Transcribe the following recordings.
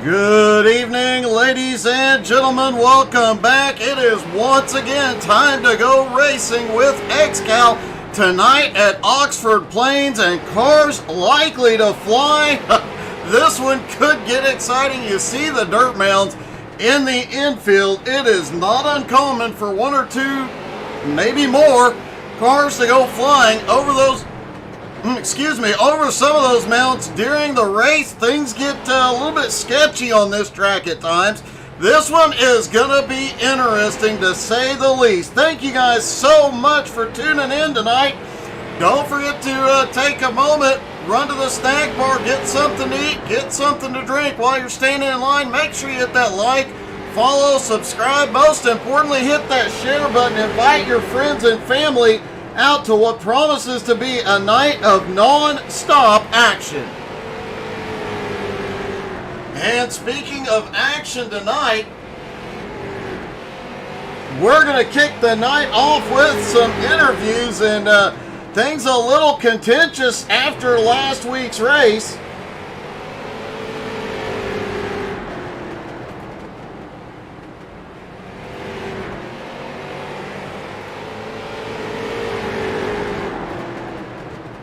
Good evening, ladies and gentlemen. Welcome back. It is once again time to go racing with XCAL tonight at Oxford Plains, and cars likely to fly. This one could get exciting. You see the dirt mounds in the infield. It is not uncommon for one or two, maybe more, cars to go flying over those over some of those mounts during the race. Things get a little bit sketchy on this track at times. This one is gonna be interesting, to say the least. Thank you guys so much for tuning in tonight. Don't forget to take a moment, run to the snack bar, get something to eat, get something to drink while you're standing in line. Make sure you hit that like, follow, subscribe. Most importantly, hit that share button. Invite your friends and family out to what promises to be a night of non-stop action. And speaking of action tonight, we're going to kick the night off with some interviews, and things a little contentious after last week's race.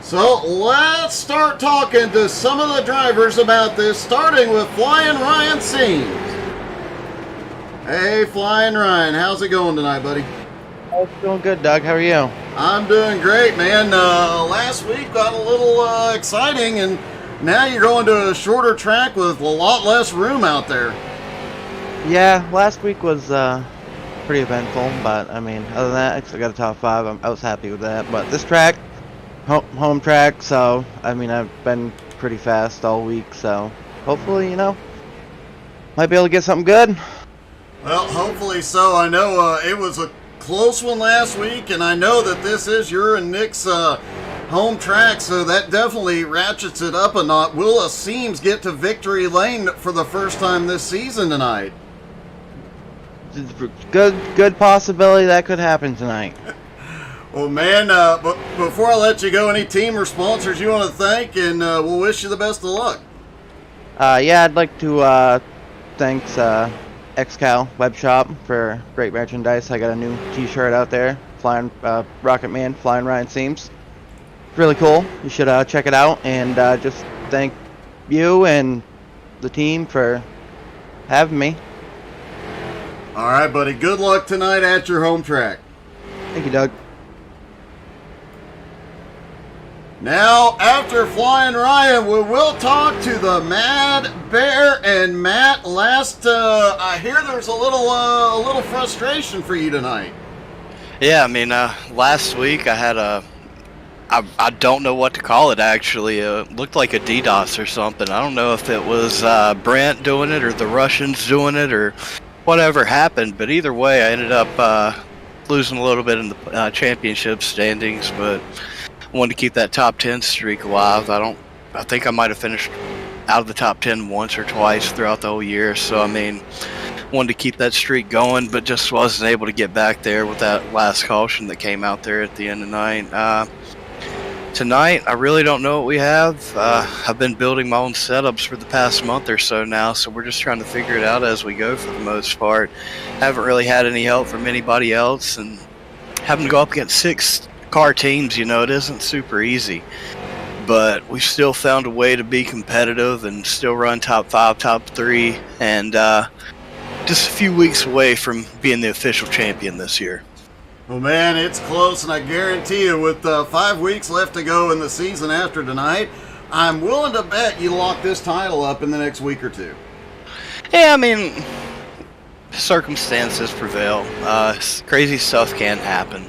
So let's start talking to some of the drivers about this, starting with Flying Ryan Seams. Hey, Flying Ryan, how's it going tonight, buddy? Oh, it's doing good, Doug. How are you? I'm doing great, man. Last week got a little exciting, and now you're going to a shorter track with a lot less room out there. Yeah, last week was pretty eventful, but I mean, other than that, I still got a top 5. I was happy with that. But this track, home track, so I mean, I've been pretty fast all week, so hopefully, might be able to get something good. Well, hopefully so. I know it was a close one last week, and I know that this is your and Nick's home track, so that definitely ratchets it up a notch. Will Seams get to victory lane for the first time this season tonight? Good possibility that could happen tonight. Well, man, but before I let you go, any team or sponsors you want to thank, and we'll wish you the best of luck. Yeah, I'd like to thank XCAL web shop for great merchandise. I got a new t-shirt out there, Flying Rocket Man, Flying Ryan Seams. It's really cool. You should check it out, and just thank you and the team for having me. All right, buddy. Good luck tonight at your home track. Thank you, Doug. Now, after Flying Ryan, we will talk to the Mad Bear. And Matt, I hear there's a little frustration for you tonight. Yeah, I mean, last week I had I don't know what to call it, actually. It looked like a DDoS or something. I don't know if it was Brent doing it or the Russians doing it or whatever happened, but either way, I ended up losing a little bit in the championship standings, but wanted to keep that top 10 streak alive. I think I might have finished out of the top 10 once or twice throughout the whole year. So, I mean, wanted to keep that streak going, but just wasn't able to get back there with that last caution that came out there at the end of the night. Tonight, I really don't know what we have. I've been building my own setups for the past month or so now, so we're just trying to figure it out as we go for the most part. Haven't really had any help from anybody else, and having to go up against 6 car teams, it isn't super easy, but we've still found a way to be competitive and still run top 5, top 3, and just a few weeks away from being the official champion this year. Well, man, it's close, and I guarantee you, with 5 weeks left to go in the season after tonight, I'm willing to bet you lock this title up in the next week or two. Yeah, I mean, circumstances prevail. Crazy stuff can happen.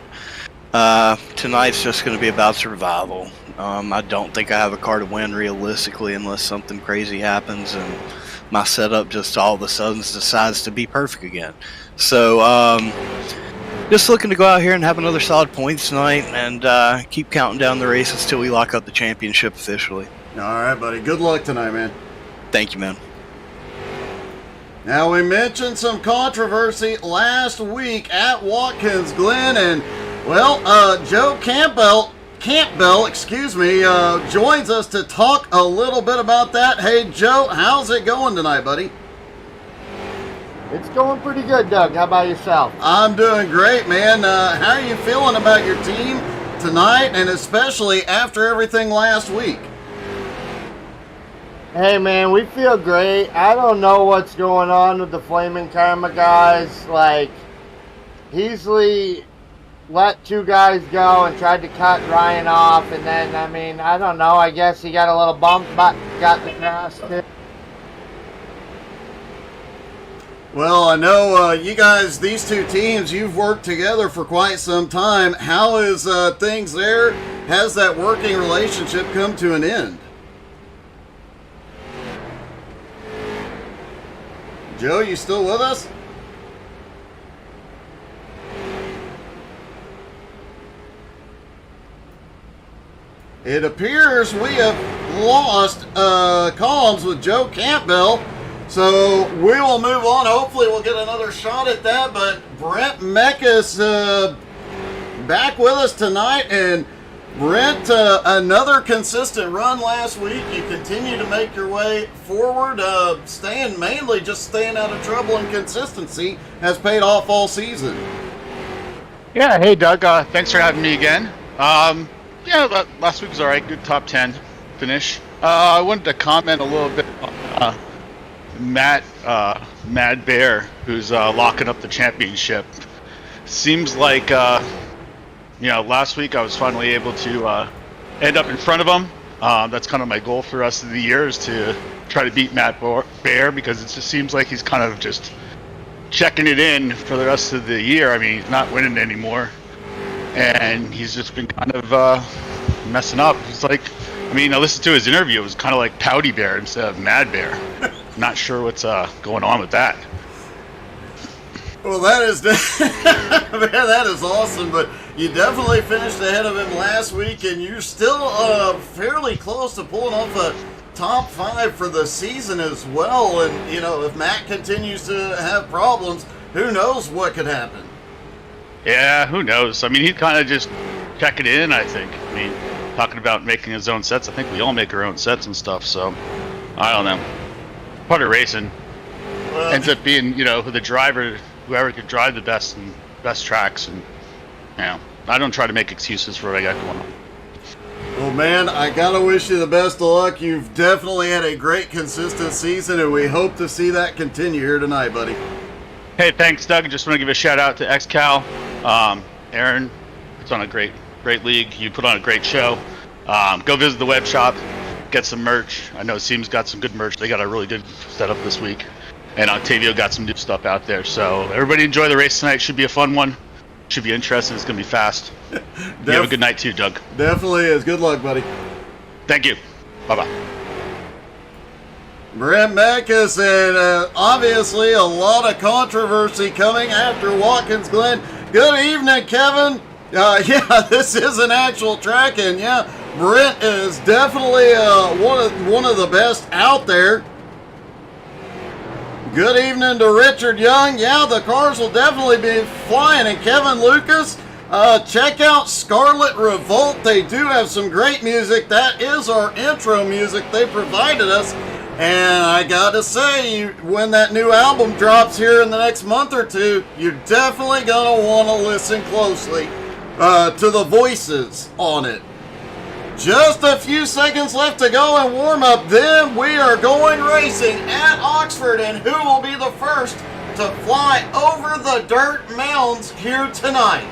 Tonight's just going to be about survival. I don't think I have a car to win realistically unless something crazy happens and my setup just all of a sudden decides to be perfect again. So, just looking to go out here and have another solid points tonight and keep counting down the races till we lock up the championship officially. All right, buddy. Good luck tonight, man. Thank you, man. Now, we mentioned some controversy last week at Watkins Glen, and well, Joe Campbell Campbell, joins us to talk a little bit about that. Hey, Joe, how's it going tonight, buddy? It's going pretty good, Doug. How about yourself? I'm doing great, man. How are you feeling about your team tonight, and especially after everything last week? Hey, man, we feel great. I don't know what's going on with the Flaming Karma guys. Like, Heasley let 2 guys go and tried to cut Ryan off, and then, I mean, I don't know. I guess he got a little bump, but got the grass too. Well, I know you guys, these 2 teams, you've worked together for quite some time. How is things there? Has that working relationship come to an end? Joe, you still with us? It appears we have lost comms with Joe Campbell. So we will move on. Hopefully we'll get another shot at that. But Brent Meckus back with us tonight. And Brent, another consistent run last week. You continue to make your way forward. Staying out of trouble, and consistency has paid off all season. Yeah, hey Doug, thanks for having me again. Last week was all right. Good top 10 finish. I wanted to comment a little bit on Mad Bear, who's locking up the championship. Seems like last week I was finally able to end up in front of him. That's kind of my goal for the rest of the year, is to try to beat Mad Bear, because it just seems like he's kind of just checking it in for the rest of the year. I mean, he's not winning anymore, and he's just been kind of messing up. He's like, I mean, I listened to his interview. It was kind of like Pouty Bear instead of Mad Bear. Not sure what's going on with that. Well, that is man, that is awesome. But you definitely finished ahead of him last week, and you're still fairly close to pulling off a top 5 for the season as well. And if Matt continues to have problems, who knows what could happen? Yeah, who knows? I mean, he's kind of just checking in, I think. I mean, talking about making his own sets. I think we all make our own sets and stuff. So I don't know. Part of racing ends up being, the driver, whoever could drive the best and best tracks, and I don't try to make excuses for what I got going on. Well, man, I gotta wish you the best of luck. You've definitely had a great, consistent season, and we hope to see that continue here tonight, buddy. Hey, thanks, Doug. Just want to give a shout out to XCAL. Aaron, it's on a great league. You put on a great show. Go visit the web shop. Get some merch. I know Seam's got some good merch. They got a really good setup this week. And Octavio got some new stuff out there. So everybody enjoy the race tonight. Should be a fun one. Should be interesting. It's going to be fast. You have a good night too, Doug. Definitely is. Good luck, buddy. Thank you. Bye-bye. Brent Meckus, and obviously a lot of controversy coming after Watkins Glen. Good evening, Kevin. This is an actual track, and Brent is definitely one of the best out there. Good evening to Richard Young. Yeah, the cars will definitely be flying. And Kevin Lucas, check out Scarlet Revolt. They do have some great music. That is our intro music they provided us. And I gotta say, when that new album drops here in the next month or two, you're definitely gonna want to listen closely to the voices on it. Just a few seconds left to go and warm up. Then we are going racing at Oxford, and who will be the first to fly over the dirt mounds here tonight?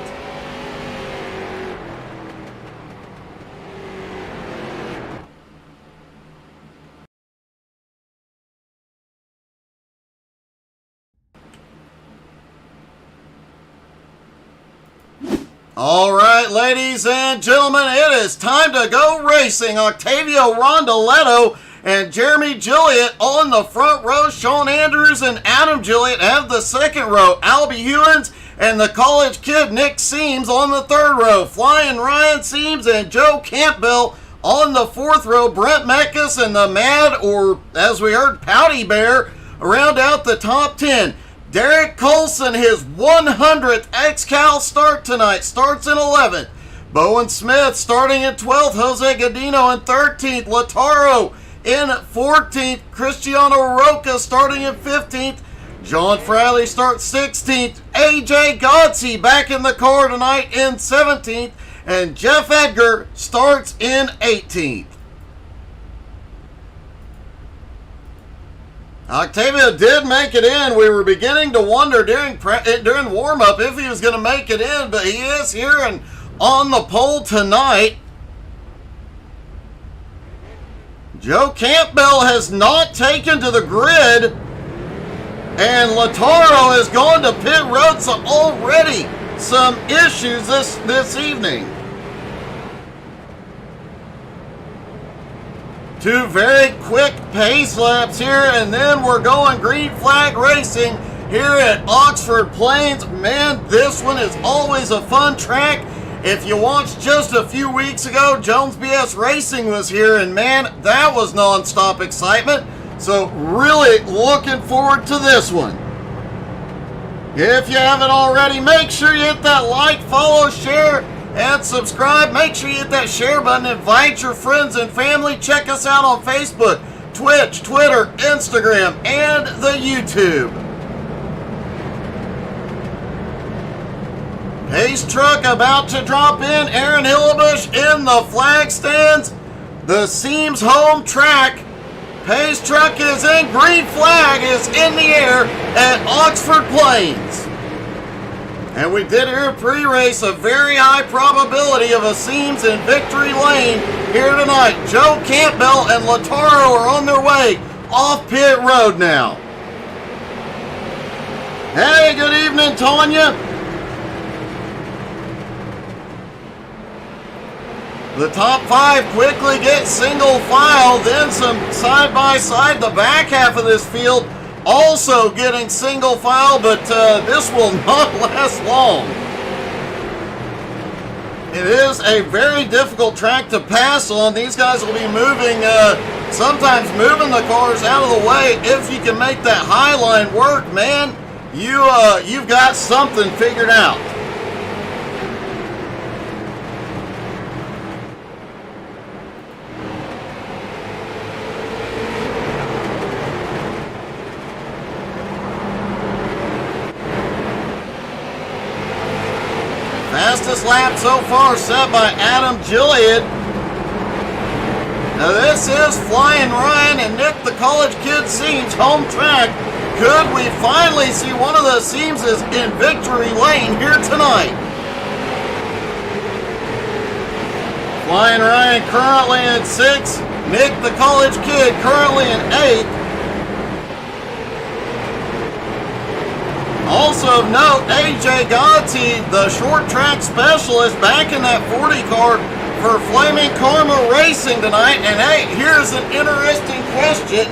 All right, ladies and gentlemen, it is time to go racing. Octavio Rondoletto and Jeremy Gilliott on the front row. Sean Andrews and Adam Gilliott have the second row. Albie Hewins and the college kid Nick Seams on the third row. Flying Ryan Seams and Joe Campbell on the fourth row. Brent Meckus and the Mad, or as we heard, Pouty Bear, round out the top 10. Derek Colson, his 100th XCAL start tonight, starts in 11th. Bowen Smith starting in 12th. Jose Godino in 13th. Lataro in 14th. Cristiano Roca starting in 15th. John Fraley starts 16th. AJ Godsey back in the car tonight in 17th. And Jeff Edgar starts in 18th. Octavio did make it in. We were beginning to wonder during warm-up if he was going to make it in, but he is here and on the pole tonight. Joe Campbell has not taken to the grid, and Lataro has gone to pit road, so already some issues this evening. Two very quick pace laps here, and then we're going green flag racing here at Oxford Plains. Man, this one is always a fun track. If you watched just a few weeks ago, Jones BS Racing was here, and man, that was non-stop excitement. So really looking forward to this one. If you haven't already, make sure you hit that like, follow, share, and subscribe. Make sure you hit that share button. Invite your friends and family. Check us out on Facebook, Twitch, Twitter, Instagram, and the YouTube. Pace truck about to drop in. Aaron Hillebush in the flag stands. The Seams home track. Pace truck is in. Green flag is in the air at Oxford Plains. And we did hear pre-race, a very high probability of a Seams in victory lane here tonight. Joe Campbell and Lataro are on their way off pit road now. Hey, good evening, Tanya. The top five quickly get single file, then some side-by-side. The back half of this field also getting single file, but this will not last long. It is a very difficult track to pass on. These guys will be moving, sometimes moving the cars out of the way. If you can make that high line work, man, you've got something figured out. Fastest lap so far set by Adam Gilliard. Now this is Flying Ryan and Nick the College Kid Seams home track. Could we finally see one of the Seamses in victory lane here tonight? Flying Ryan currently in 6th. Nick the College Kid currently in 8th. Also of note, AJ Godsey, the short track specialist, back in that 40 car for Flaming Karma Racing tonight. And hey, here's an interesting question.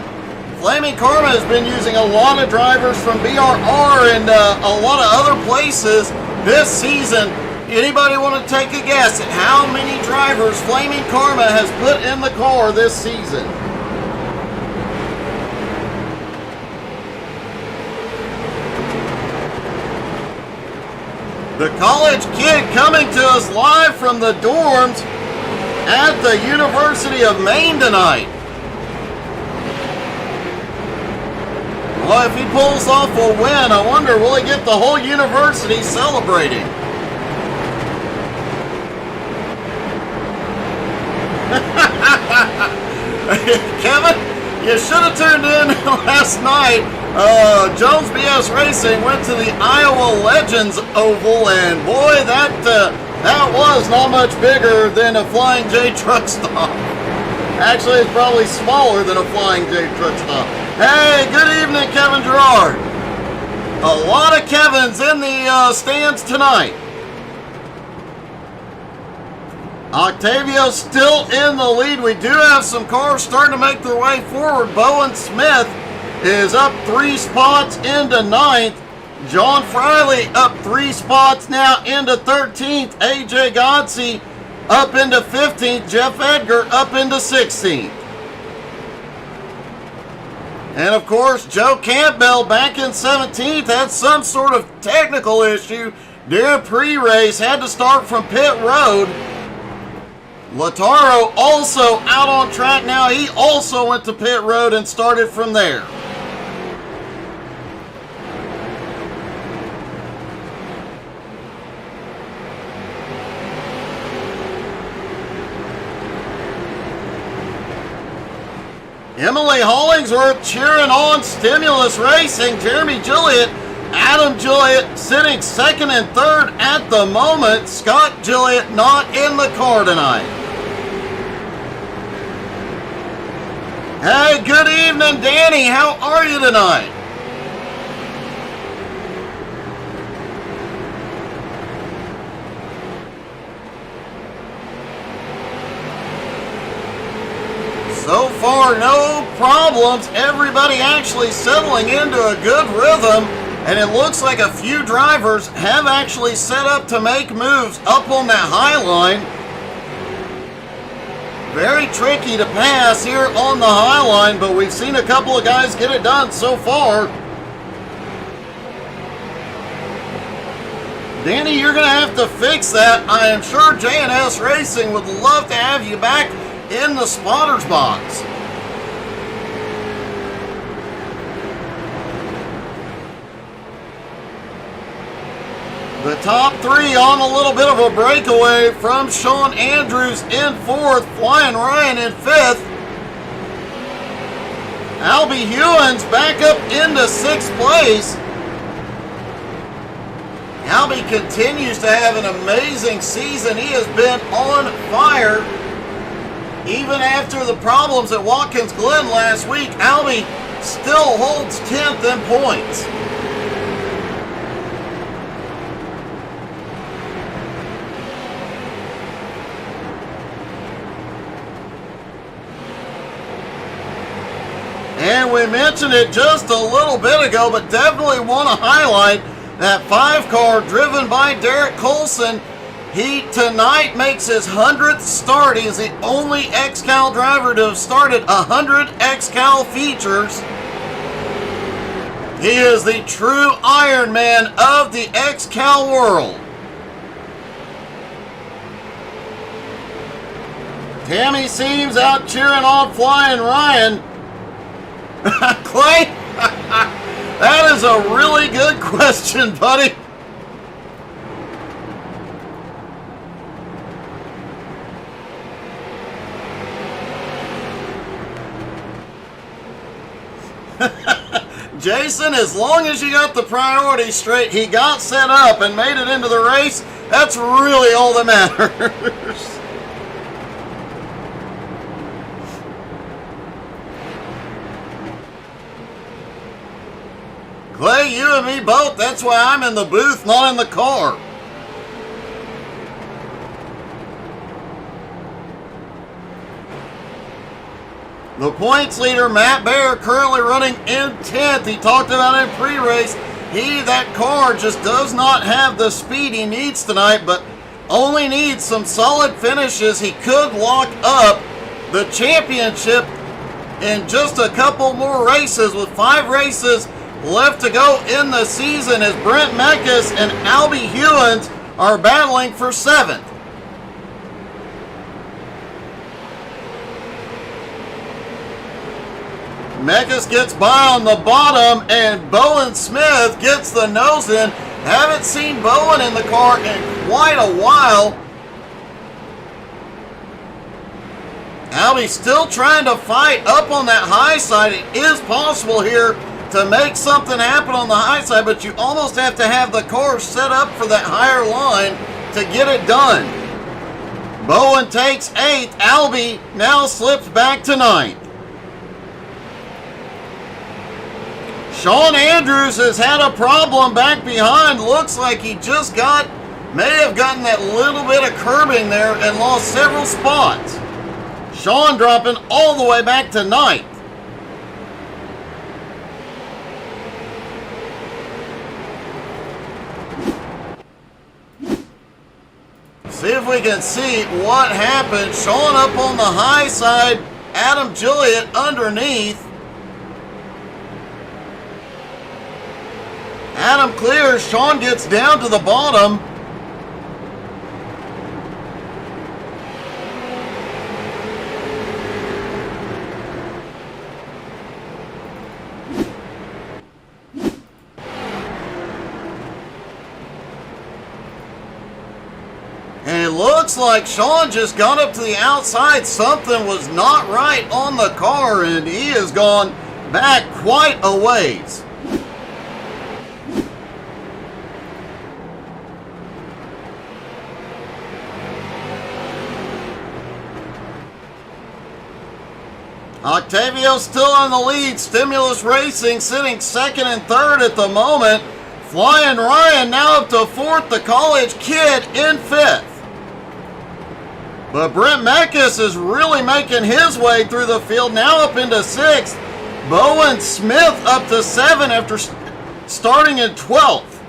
Flaming Karma has been using a lot of drivers from BRR and a lot of other places this season. Anybody want to take a guess at how many drivers Flaming Karma has put in the car this season? The College Kid coming to us live from the dorms at the University of Maine tonight. Well, if he pulls off a win, I wonder, will he get the whole university celebrating? Kevin, you should have tuned in last night. Jones BS Racing went to the Iowa Legends Oval, and boy, that was not much bigger than a Flying J truck stop. Actually, it's probably smaller than a Flying J truck stop. Hey, good evening, Kevin Gerard. A lot of Kevins in the stands tonight. Octavio's still in the lead. We do have some cars starting to make their way forward. Bowen Smith is up 3 spots into 9th. John Fraley up 3 spots now into 13th. AJ Godsey up into 15th. Jeff Edgar up into 16th. And of course, Joe Campbell back in 17th had some sort of technical issue during pre-race. Had to start from pit road. Lautaro also out on track now. He also went to pit road and started from there. Emily Hollingsworth cheering on Stimulus Racing. Jeremy Gilliott, Adam Gilliott sitting second and third at the moment. Scott Gilliott not in the car tonight. Hey, good evening, Danny. How are you tonight? So far, no problems. Everybody actually settling into a good rhythm. And it looks like a few drivers have actually set up to make moves up on that high line. Very tricky to pass here on the high line, but we've seen a couple of guys get it done so far. Danny, you're going to have to fix that. I am sure J&S Racing would love to have you back in the spotter's box. The top three on a little bit of a breakaway from Sean Andrews in fourth, Flying Ryan in fifth. Albie Hewins back up into sixth place. Albie continues to have an amazing season. He has been on fire. Even after the problems at Watkins Glen last week, Albie still holds 10th in points. And we mentioned it just a little bit ago, but definitely want to highlight that 5-car driven by Derek Colson. He tonight makes his 100th start. He is the only XCAL driver to have started 100 XCAL features. He is the true Iron Man of the XCAL world. Tammy Seams out cheering on Flying Ryan. Clay, that is a really good question, buddy. Jason, as long as you got the priorities straight, he got set up and made it into the race, that's really all that matters. Clay, you and me both, that's why I'm in the booth, not in the car. The points leader, Matt Baer, currently running in 10th. He talked about it in pre-race. That car just does not have the speed he needs tonight, but only needs some solid finishes. He could lock up the championship in just a couple more races, with 5 races left to go in the season, as Brent Mekas and Albie Hewins are battling for 7th. Mekas gets by on the bottom, and Bowen Smith gets the nose in. Haven't seen Bowen in the car in quite a while. Albie still trying to fight up on that high side. It is possible here to make something happen on the high side, but you almost have to have the car set up for that higher line to get it done. Bowen takes 8th. Albie now slips back to 9th. Sean Andrews has had a problem back behind. Looks like he just may have gotten that little bit of curbing there and lost several spots. Sean dropping all the way back to 9th. See if we can see what happened. Sean up on the high side, Adam Gilliott underneath. Adam clears, Sean gets down to the bottom. It looks like Sean just got up to the outside. Something was not right on the car, and he has gone back quite a ways. Octavio still in the lead. Stimulus Racing sitting second and third at the moment. Flying Ryan now up to fourth. The college kid in fifth. But Brent Meckes is really making his way through the field. Now up into sixth. Bowen Smith up to seven after starting in 12th.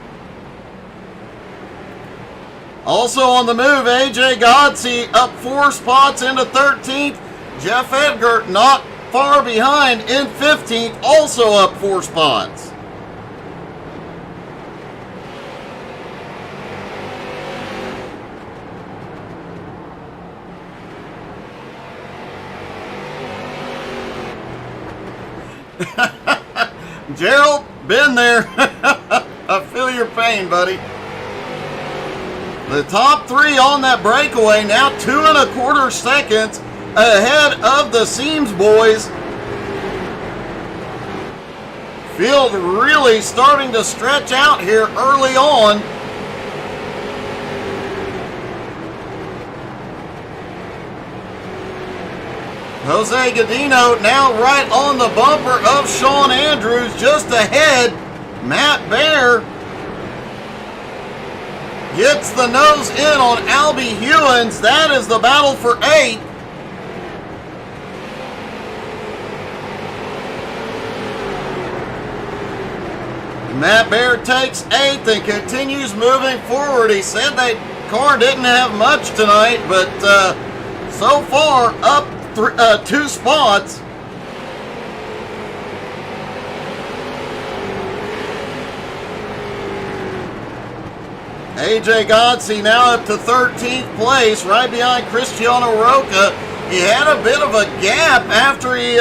Also on the move, AJ Godsey up 4 spots into 13th. Jeff Edgar not far behind in 15th, also up 4 spots. Gerald, been there. I feel your pain, buddy. The top 3 on that breakaway, now 2 1/4 seconds ahead of the Seams boys. Field really starting to stretch out here early on. Jose Godino now right on the bumper of Sean Andrews, just ahead. Matt Bear gets the nose in on Albie Hewins. That is the battle for 8th. Matt Bear takes 8th and continues moving forward. He said that car didn't have much tonight, but so far up 2 spots. AJ Godsey now up to 13th place, right behind Cristiano Roca. He had a bit of a gap after he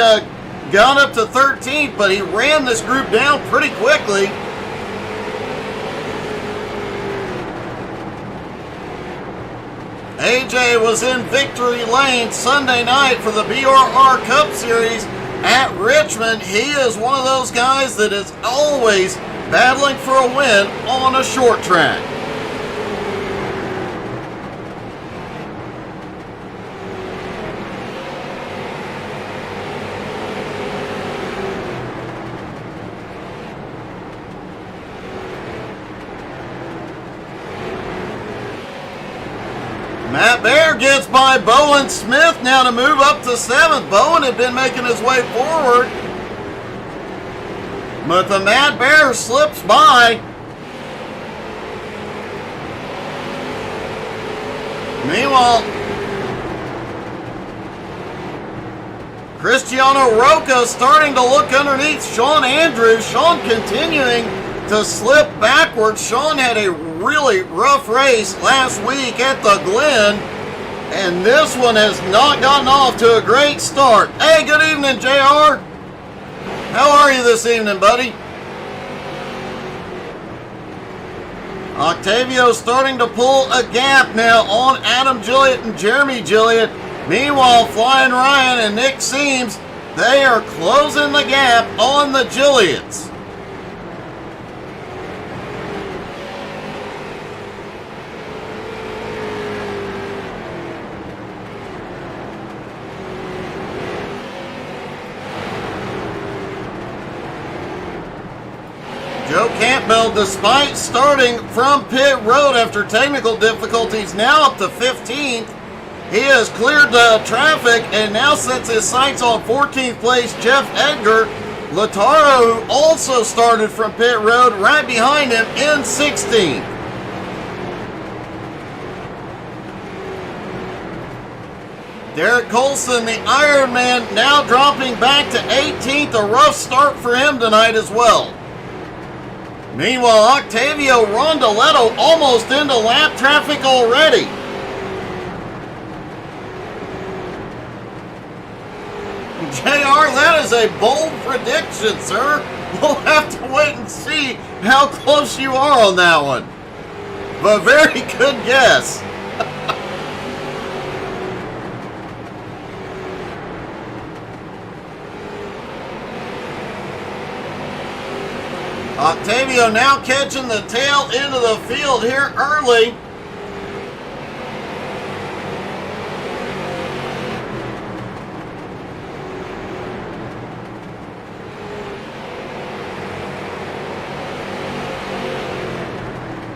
got up to 13th, but he ran this group down pretty quickly. AJ was in victory lane Sunday night for the BRR Cup Series at Richmond. He is one of those guys that is always battling for a win on a short track. Matt Bear gets by Bowen Smith now to move up to 7th. Bowen had been making his way forward, but the Matt Bear slips by. Meanwhile, Cristiano Roca starting to look underneath Sean Andrews. Sean continuing to slip backwards. Sean had a really rough race last week at the Glen, and this one has not gotten off to a great start. Hey, good evening, JR. How are you this evening, buddy? Octavio starting to pull a gap now on Adam Gilliott and Jeremy Gilliott. Meanwhile, Flying Ryan and Nick Seams, they are closing the gap on the Gilliotts. Joe Campbell, despite starting from pit road after technical difficulties, now up to 15th. He has cleared the traffic and now sets his sights on 14th place Jeff Edgar. Lataro, who also started from pit road, right behind him in 16th. Derek Colson, the Ironman, now dropping back to 18th. A rough start for him tonight as well. Meanwhile, Octavio Rondoletto almost into lap traffic already. JR, that is a bold prediction, sir. We'll have to wait and see how close you are on that one. But very good guess. Octavio now catching the tail end of the field here early.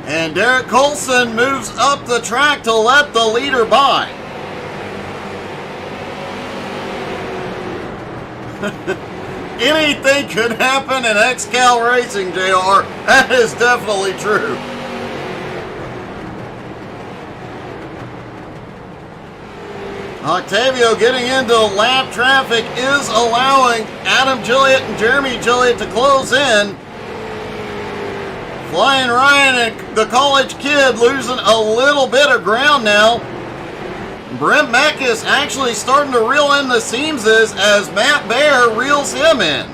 And Derek Colson moves up the track to let the leader by. Anything could happen in XCAL Racing, JR. That is definitely true. Octavio getting into lap traffic is allowing Adam Gilliott and Jeremy Gilliott to close in. Flying Ryan and the college kid losing a little bit of ground now. Brent Mack is actually starting to reel in the seams as Matt Baer reels him in.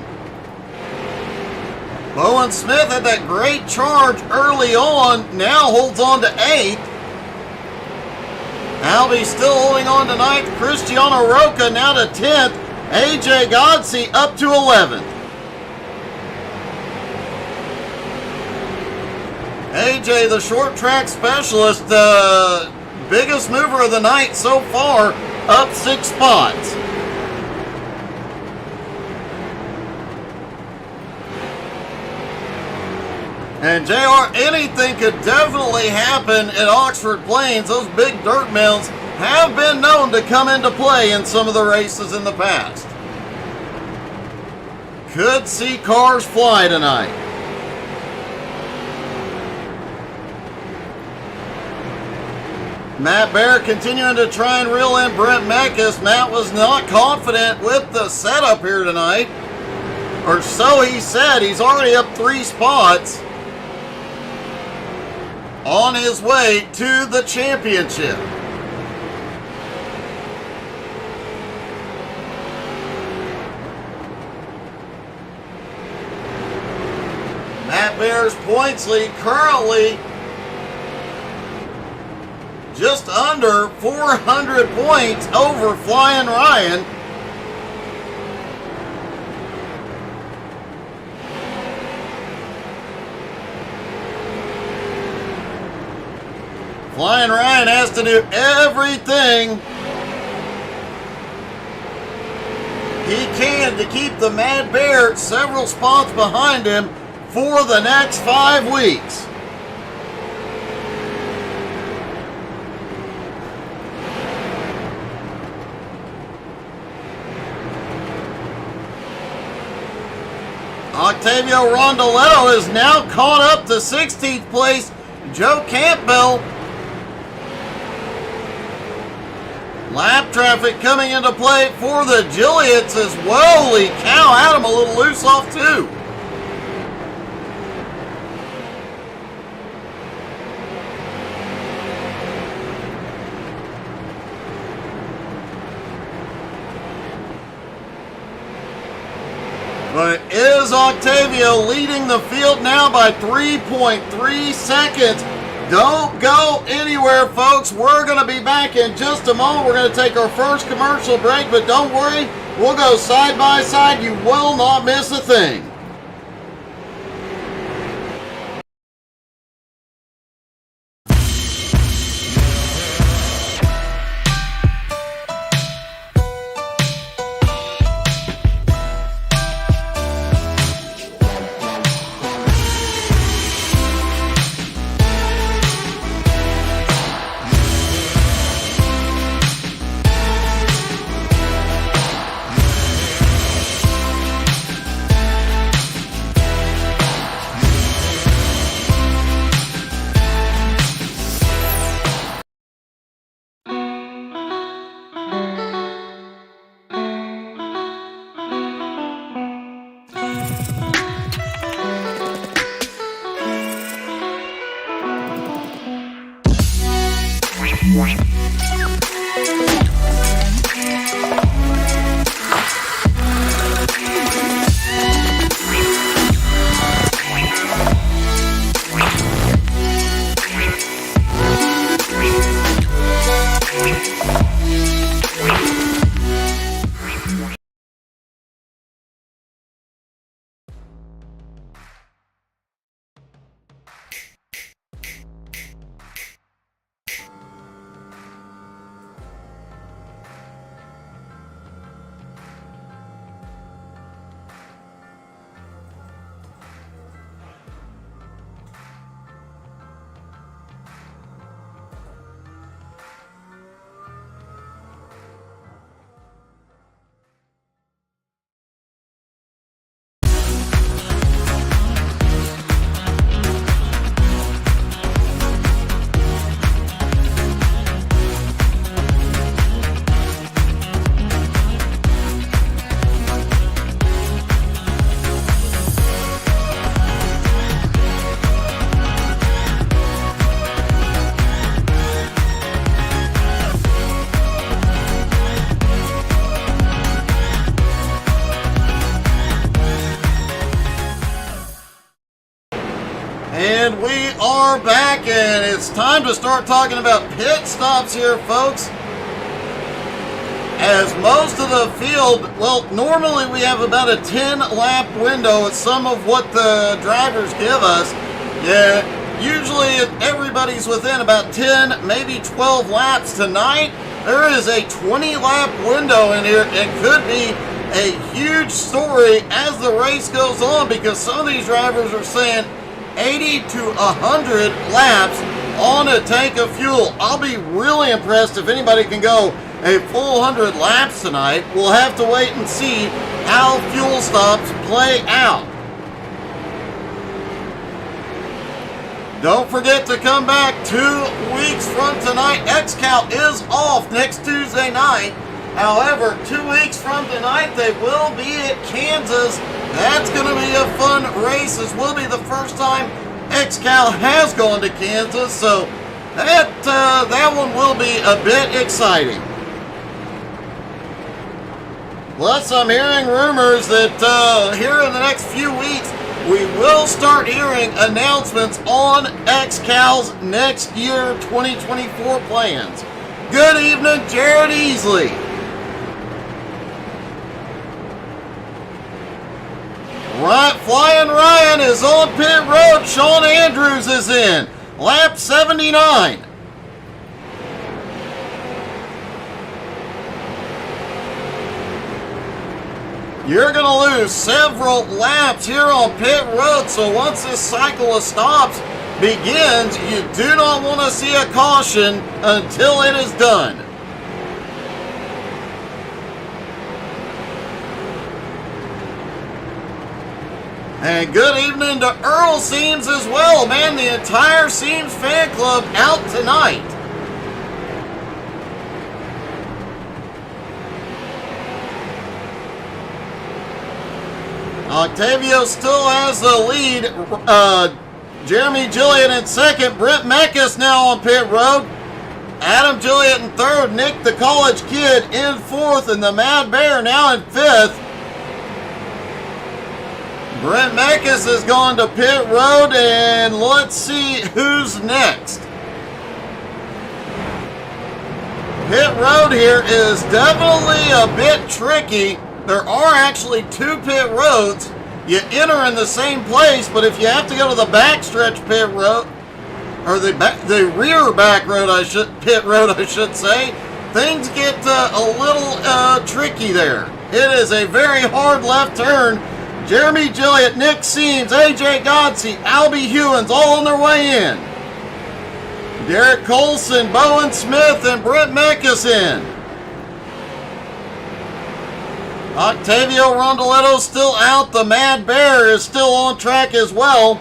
Bowen Smith had that great charge early on, now holds on to 8th. Albie still holding on to 9th. Cristiano Roca now to 10th. AJ Godsey up to 11th. AJ, the short track specialist, the biggest mover of the night so far, up 6 spots. And JR, anything could definitely happen at Oxford Plains. Those big dirt mounds have been known to come into play in some of the races in the past. Could see cars fly tonight. Matt Baer continuing to try and reel in Brent Meckes. Matt was not confident with the setup here tonight. Or so he said. He's already up 3 spots. On his way to the championship. Matt Baer's points lead currently just under 400 points over Flying Ryan. Flying Ryan has to do everything he can to keep the Mad Bear several spots behind him for the next 5 weeks. Octavio Rondoletto is now caught up to 16th place. Joe Campbell. Lap traffic coming into play for the Gilliotts as well. Holy cow, Adam a little loose off too. But it is Octavio leading the field now by 3.3 seconds. Don't go anywhere, folks. We're going to be back in just a moment. We're going to take our first commercial break, but don't worry. We'll go side by side. You will not miss a thing. And we are back, and it's time to start talking about pit stops here, folks. As most of the field, well, normally we have about a 10-lap window. It's some of what the drivers give us. Yeah, usually everybody's within about 10, maybe 12 laps. Tonight, there is a 20-lap window in here. It could be a huge story as the race goes on, because some of these drivers are saying 80 to 100 laps on a tank of fuel. I'll be really impressed if anybody can go a full 100 laps tonight. We'll have to wait and see how fuel stops play out. Don't forget to come back 2 weeks from tonight. XCAL is off next Tuesday night. However, 2 weeks from tonight, they will be at Kansas. That's going to be a fun race. This will be the first time XCAL has gone to Kansas, so that one will be a bit exciting. Plus, I'm hearing rumors that here in the next few weeks, we will start hearing announcements on XCAL's next year 2024 plans. Good evening, Jared Easley. Flying Ryan is on pit road. Sean Andrews is in. Lap 79. You're going to lose several laps here on pit road, so once this cycle of stops begins, you do not want to see a caution until it is done. And good evening to Earl Seams as well. Man, the entire Seams fan club out tonight. Octavio still has the lead. Jeremy Gillian in second. Brent Meckes now on pit road. Adam Gillian in third. Nick the college kid in fourth. And the Mad Bear now in fifth. Brent Meckes has gone to pit road, and let's see who's next. Pit road here is definitely a bit tricky. There are actually 2 pit roads. You enter in the same place, but if you have to go to the backstretch pit road, or the rear back road, pit road, I should say, things get a little tricky there. It is a very hard left turn. Jeremy Gilliat, Nick Seams, AJ Godsey, Albie Hewins all on their way in. Derek Colson, Bowen Smith, and Brent Meckes in. Octavio Rondoletto still out. The Mad Bear is still on track as well.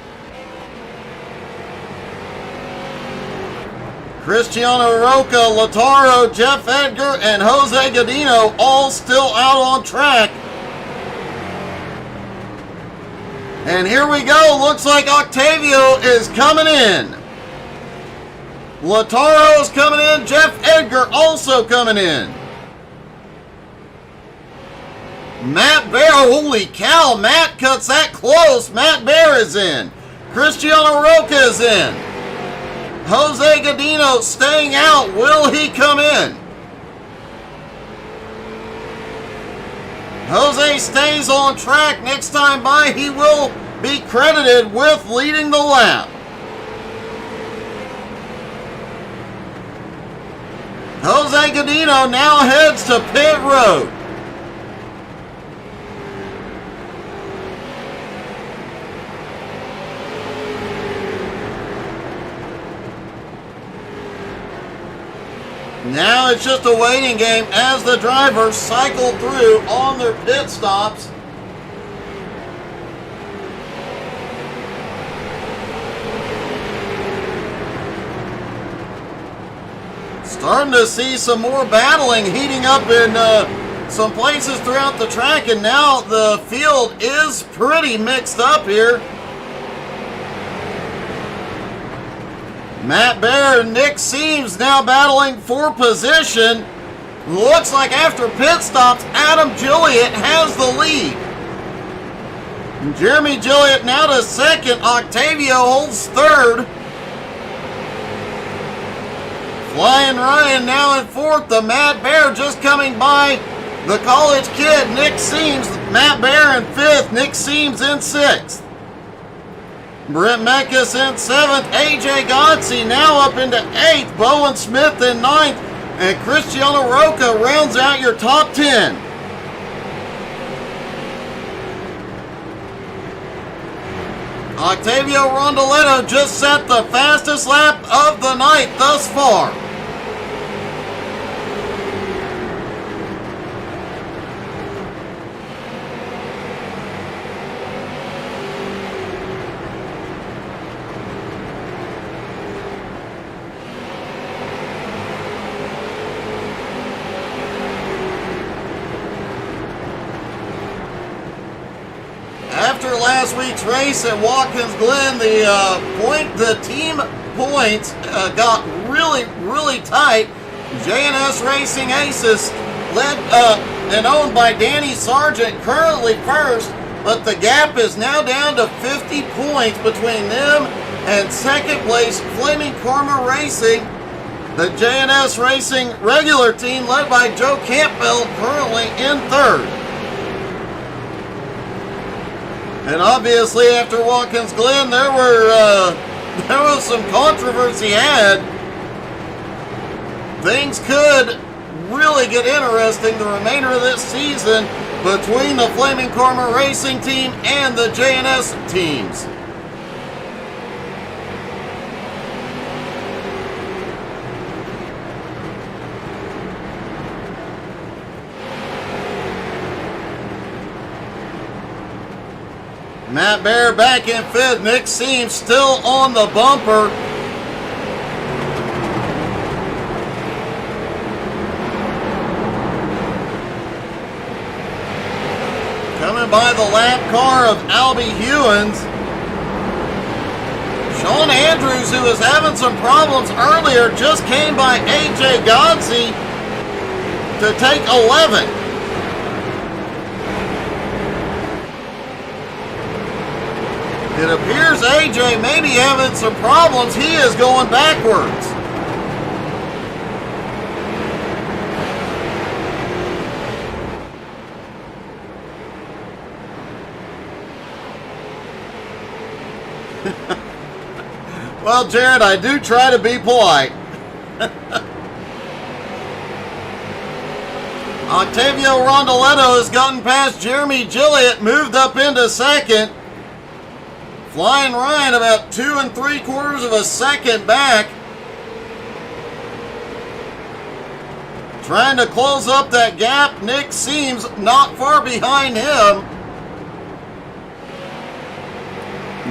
Cristiano Roca, Lataro, Jeff Edgar, and Jose Godino all still out on track. And here we go. Looks like Octavio is coming in. Lataro is coming in. Jeff Edgar also coming in. Matt Bear, holy cow, Matt cuts that close. Matt Bear is in. Cristiano Roca is in. Jose Godino staying out. Will he come in? Jose stays on track. Next time by, he will be credited with leading the lap. Jose Godino now heads to pit road. Now it's just a waiting game as the drivers cycle through on their pit stops. Starting to see some more battling heating up in some places throughout the track, and now the field is pretty mixed up here. Matt Bear and Nick Seams now battling for position. Looks like after pit stops, Adam Gilliat has the lead. Jeremy Gilliott now to second. Octavio holds third. Flying Ryan now in fourth. The Mad Bear just coming by the college kid, Nick Seams. Matt Bear in fifth. Nick Seams in sixth. Brent Mekas in seventh. AJ Godsey now up into eighth. Bowen Smith in ninth. And Cristiano Roca rounds out your top 10. Octavio Rondoletto just set the fastest lap of the night thus far. After last week's race at Watkins Glen, the team points got really tight. J&S Racing Aces led and owned by Danny Sargent, currently first, but the gap is now down to 50 points between them and second place Flaming Karma Racing. The J&S Racing regular team led by Joe Campbell currently in third. And obviously, after Watkins Glen, there was some controversy had. Things could really get interesting the remainder of this season between the Flaming Karma Racing team and the J&S teams. Matt Bear back in fifth. Nick Seams still on the bumper. Coming by the lap car of Albie Hewins. Sean Andrews, who was having some problems earlier, just came by AJ Godsey to take 11. It appears AJ may be having some problems. He is going backwards. Well, Jared, I do try to be polite. Octavio Rondoletto has gotten past Jeremy Gilliott, moved up into second. Flying Ryan about 2 3/4 of a second back. Trying to close up that gap. Nick Seams not far behind him.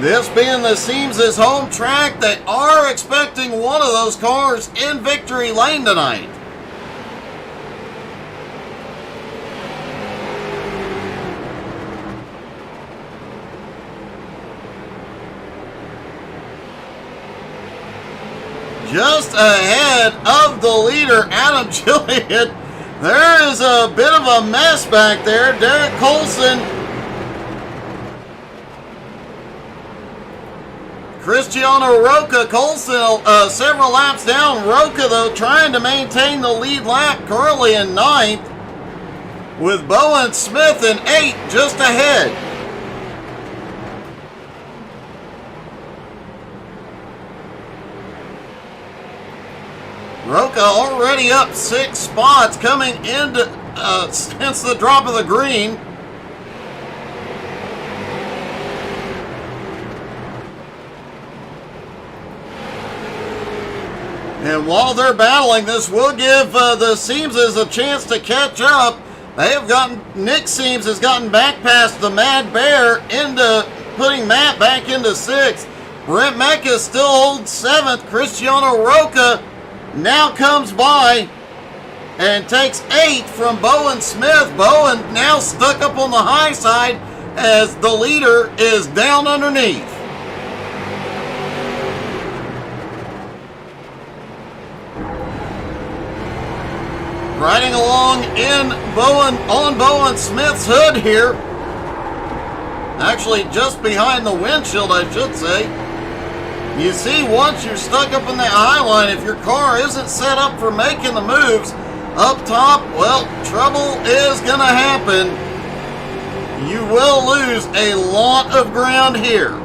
This being the Seams' home track, they are expecting one of those cars in victory lane tonight. Just ahead of the leader, Adam Gilliott. There is a bit of a mess back there. Derek Colson, Cristiano Roca. Colson several laps down. Roca, though, trying to maintain the lead lap, currently in ninth, with Bowen Smith in eighth, just ahead. Roca already up 6 spots coming into since the drop of the green. And while they're battling, this will give the Seamses a chance to catch up. They have gotten, Nick Seams has gotten back past the Mad Bear into putting Matt back into sixth. Brent Mecca still holds seventh. Cristiano Roca now comes by and takes eighth from Bowen Smith. Bowen now stuck up on the high side as the leader is down underneath. Riding along in Bowen Smith's hood here. Actually, just behind the windshield, I should say. You see, once you're stuck up in that high line, if your car isn't set up for making the moves up top, well, trouble is going to happen. You will lose a lot of ground here.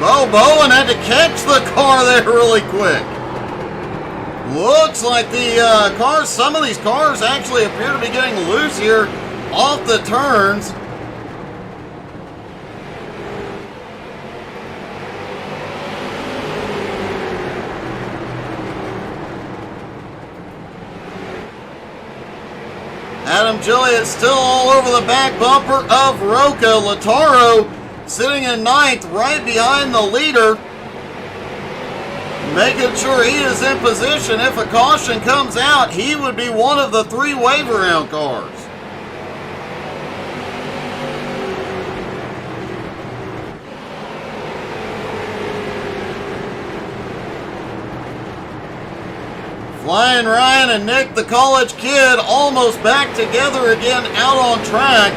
Oh, Bowen had to catch the car there really quick. Looks like the cars, some of these cars actually appear to be getting loose here off the turns. Adam Gilliott still all over the back bumper of Roca. Lataro sitting in ninth, right behind the leader, making sure he is in position. If a caution comes out, he would be one of the 3 wave around cars. Flying Ryan and Nick, the college kid, almost back together again out on track.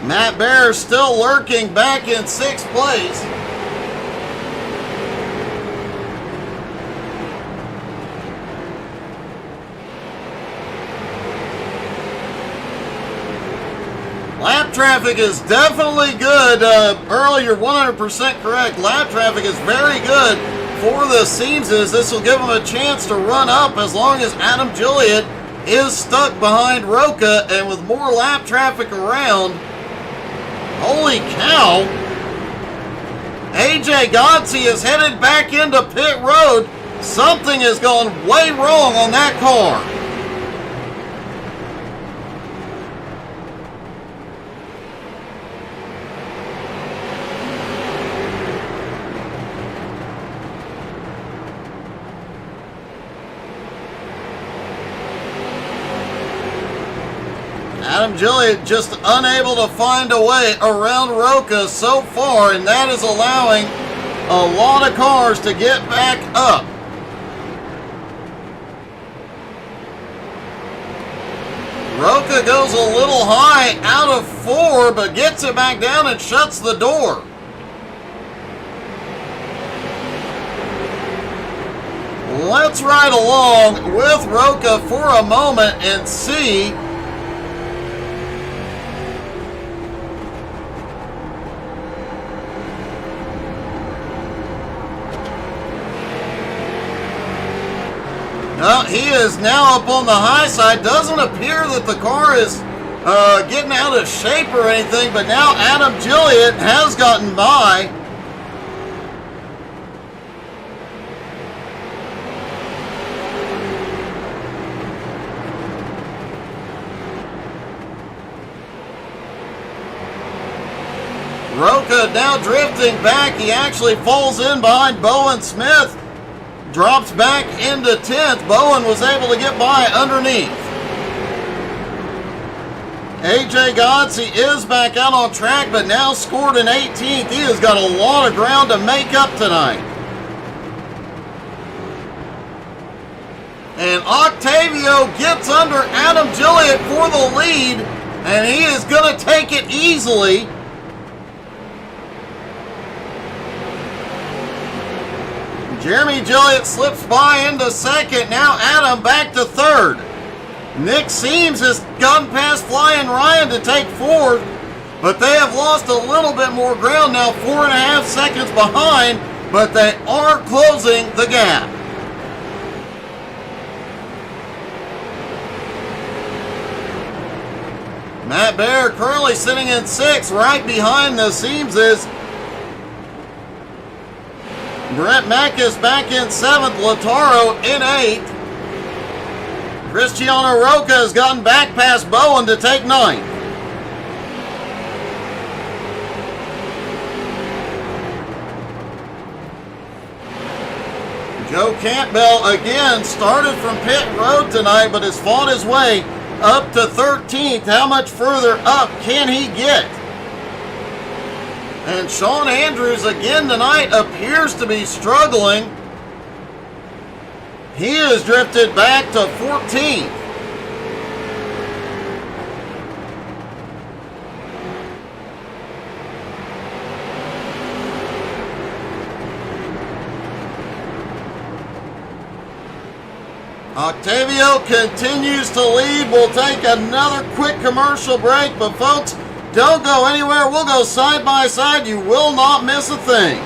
Matt Bear still lurking back in 6th place. Lap traffic is definitely good. Earl, you're 100% correct. Lap traffic is very good for the Seamses. This will give them a chance to run up as long as Adam Gilliott is stuck behind Roca, and with more lap traffic around, holy cow, AJ Godsey is headed back into pit road. Something has gone way wrong on that car. Adam Gilliott just unable to find a way around Roca so far, and that is allowing a lot of cars to get back up. Roca goes a little high out of 4, but gets it back down and shuts the door. Let's ride along with Roca for a moment and see he is now up on the high side. Doesn't appear that the car is getting out of shape or anything, but now Adam Gilliott has gotten by. Roca now drifting back. He actually falls in behind Bowen Smith. Drops back into 10th. Bowen was able to get by underneath. AJ Godsey is back out on track, but now scored an 18th. He has got a lot of ground to make up tonight. And Octavio gets under Adam Gilliott for the lead, and he is going to take it easily. Jeremy Gilliott slips by into 2nd. Now Adam back to 3rd. Nick Seams has gone past Flying Ryan to take 4th, but they have lost a little bit more ground now, 4.5 seconds behind, but they are closing the gap. Matt Bear currently sitting in 6th, right behind the Seamses. Brett Mack is back in 7th, Lataro in 8th. Cristiano Roca has gotten back past Bowen to take 9th. Joe Campbell again started from pit road tonight, but has fought his way up to 13th. How much further up can he get? And Sean Andrews again tonight appears to be struggling. He has drifted back to 14th. Octavio continues to lead. We'll take another quick commercial break, but folks, don't go anywhere. We'll go side by side. You will not miss a thing.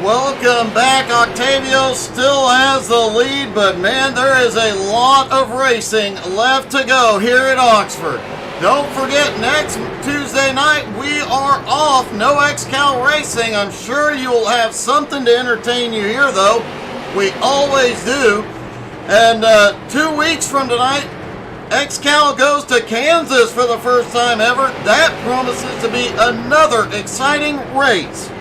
Welcome back. Octavio still has the lead, but man, there is a lot of racing left to go here at Oxford. Don't forget, next Tuesday night, we are off. No XCAL racing. I'm sure you will have something to entertain you here, though. We always do. And 2 weeks from tonight, XCAL goes to Kansas for the first time ever. That promises to be another exciting race.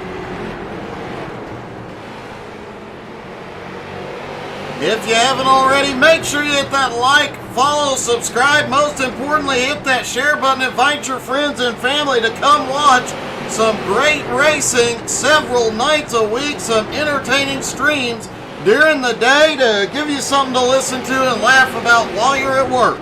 If you haven't already, make sure you hit that like, follow, subscribe. Most importantly, hit that share button. Invite your friends and family to come watch some great racing several nights a week, some entertaining streams during the day to give you something to listen to and laugh about while you're at work.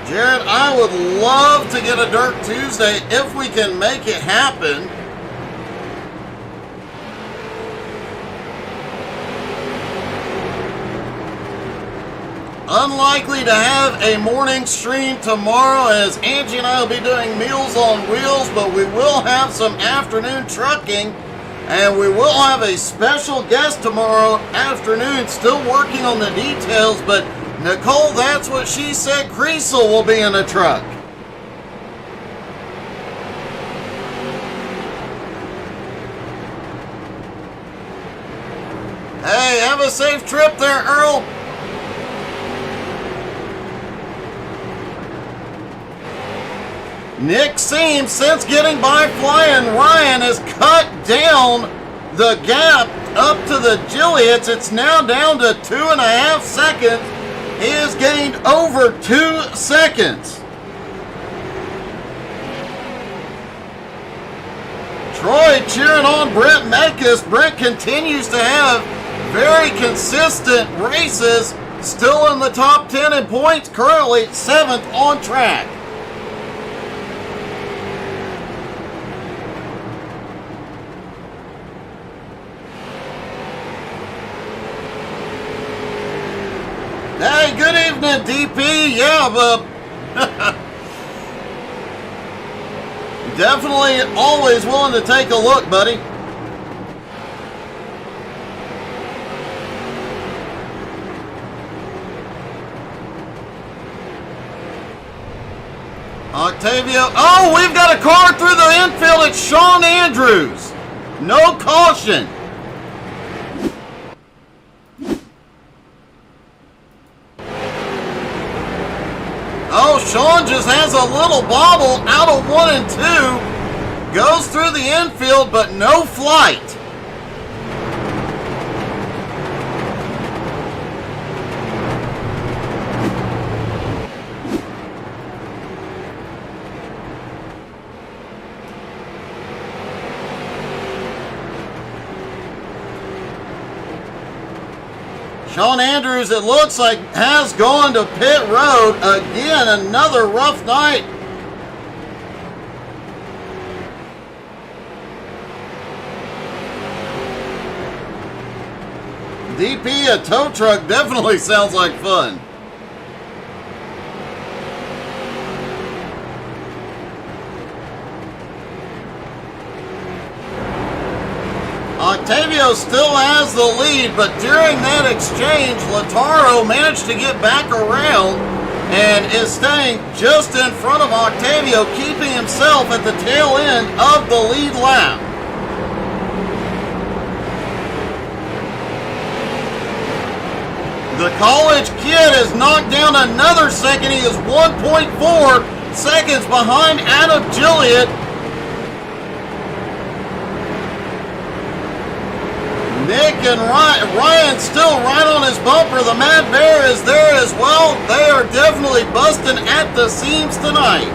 Jared, I would love to get a Dirt Tuesday if we can make it happen. Unlikely to have a morning stream tomorrow as Angie and I will be doing Meals on Wheels, but we will have some afternoon trucking, and we will have a special guest tomorrow afternoon, still working on the details, but Nicole, that's what she said. Creasel will be in a truck. Hey, have a safe trip there, Earl. Nick seems, since getting by Flying Ryan, has cut down the gap up to the Gilliatt's. It's now down to 2.5 seconds. He has gained over 2 seconds. Troy cheering on Brent Mekas. Brent continues to have very consistent races. Still in the top 10 in points. Currently 7th on track. Hey, good evening, DP. Yeah, but definitely always willing to take a look, buddy. Octavio. Oh, we've got a car through the infield. It's Sean Andrews. No caution. Oh, Sean just has a little bobble out of 1 and 2. Goes through the infield, but no flight. Sean Andrews, it looks like, has gone to pit road. Again, another rough night. DP, a tow truck definitely sounds like fun. Octavio still has the lead, but during that exchange, Lautaro managed to get back around and is staying just in front of Octavio, keeping himself at the tail end of the lead lap. The college kid has knocked down another second. He is 1.4 seconds behind Adam Gilliatt. Nick and Ryan still right on his bumper. The Mad Bear is there as well. They are definitely busting at the seams tonight.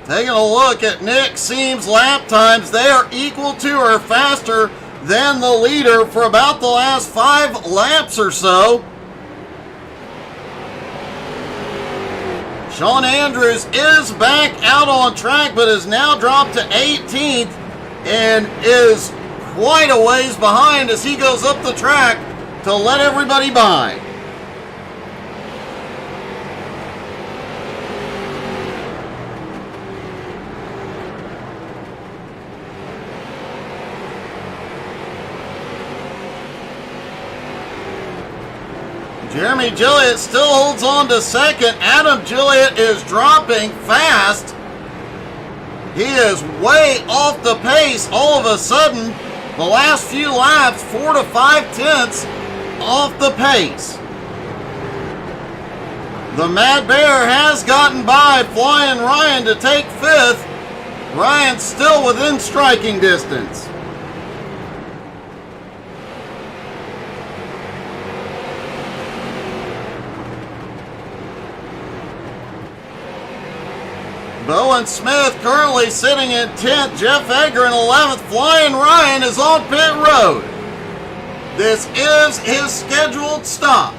Taking a look at Nick Seams' lap times, they are equal to or faster than the leader for about the last 5 laps or so. Sean Andrews is back out on track, but is now dropped to 18th and is quite a ways behind as he goes up the track to let everybody by. Jeremy Gilliatt still holds on to second. Adam Gilliatt is dropping fast. He is way off the pace all of a sudden. The last few laps, 4 to 5 tenths off the pace. The Mad Bear has gotten by Flying Ryan to take 5th. Ryan still within striking distance. Bowen Smith currently sitting in 10th. Jeff Egger in 11th. Flying Ryan is on pit road. This is his scheduled stop.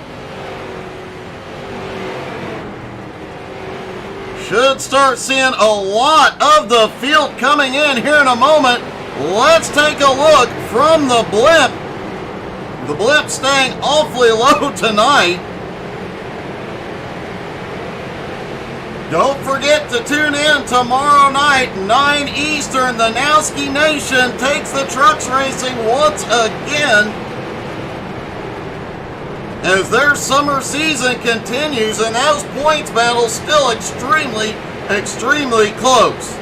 Should start seeing a lot of the field coming in here in a moment. Let's take a look from the blimp. The blimp staying awfully low tonight. Don't forget to tune in tomorrow night, 9 Eastern. The Nowski Nation takes the trucks racing once again as their summer season continues, and those points battles still extremely, extremely close.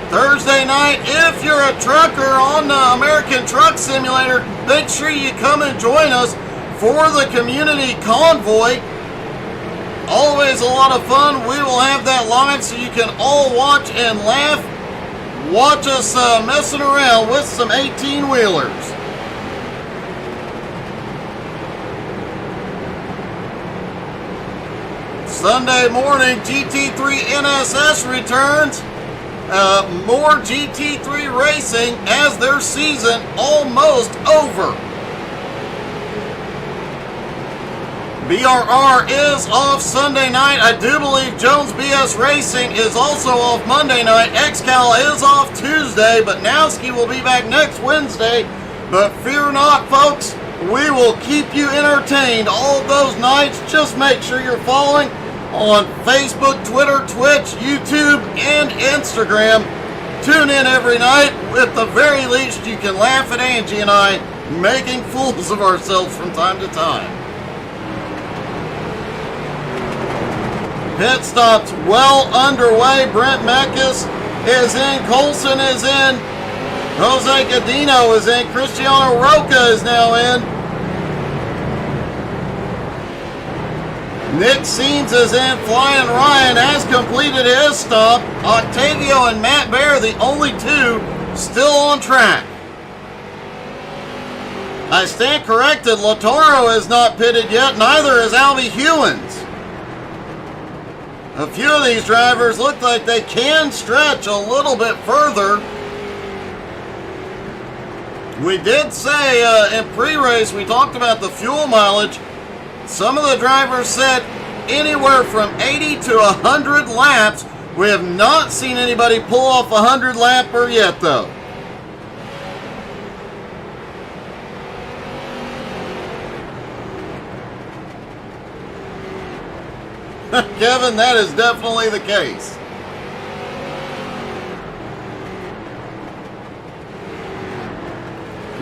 Thursday night, if you're a trucker on the American Truck Simulator, make sure you come and join us for the community convoy. Always a lot of fun. We will have that live so you can all watch and laugh. Watch us messing around with some 18-wheelers. Sunday morning, GT3 NSS returns. More GT3 racing as their season almost over. BRR is off Sunday night. I do believe Jones BS Racing is also off Monday night. XCAL is off Tuesday, but Nowski will be back next Wednesday. But fear not, folks, we will keep you entertained all those nights. Just make sure you're following on Facebook, Twitter, Twitch, YouTube, and Instagram. Tune in every night. At the very least, you can laugh at Angie and I making fools of ourselves from time to time. Pit stops well underway. Brent Meckes is in. Colson is in. Jose Cadino is in. Cristiano Roca is now in. Nick Seams is in. Flying Ryan has completed his stop. Octavio and Matt Bear, the only two still on track. I stand corrected. Latoro is not pitted yet. Neither is Albie Hewins. A few of these drivers look like they can stretch a little bit further. We did say in pre-race, we talked about the fuel mileage. Some of the drivers said anywhere from 80 to 100 laps. We have not seen anybody pull off a 100 lapper yet, though. Kevin, that is definitely the case.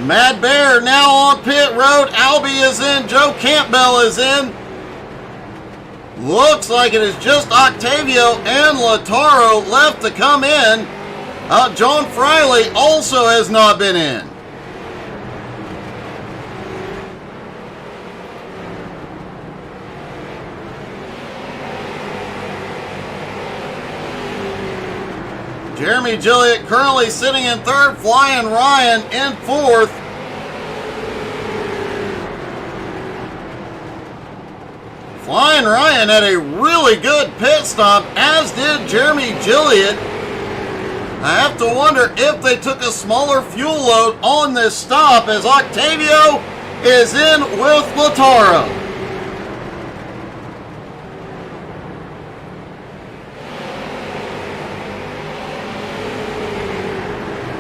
Mad Bear now on pit road. Albie is in. Joe Campbell is in. Looks like it is just Octavio and Lataro left to come in. John Friley also has not been in. Jeremy Gilliott currently sitting in third, Flying Ryan in fourth. Flying Ryan had a really good pit stop, as did Jeremy Gilliott. I have to wonder if they took a smaller fuel load on this stop, as Octavio is in with Lataro.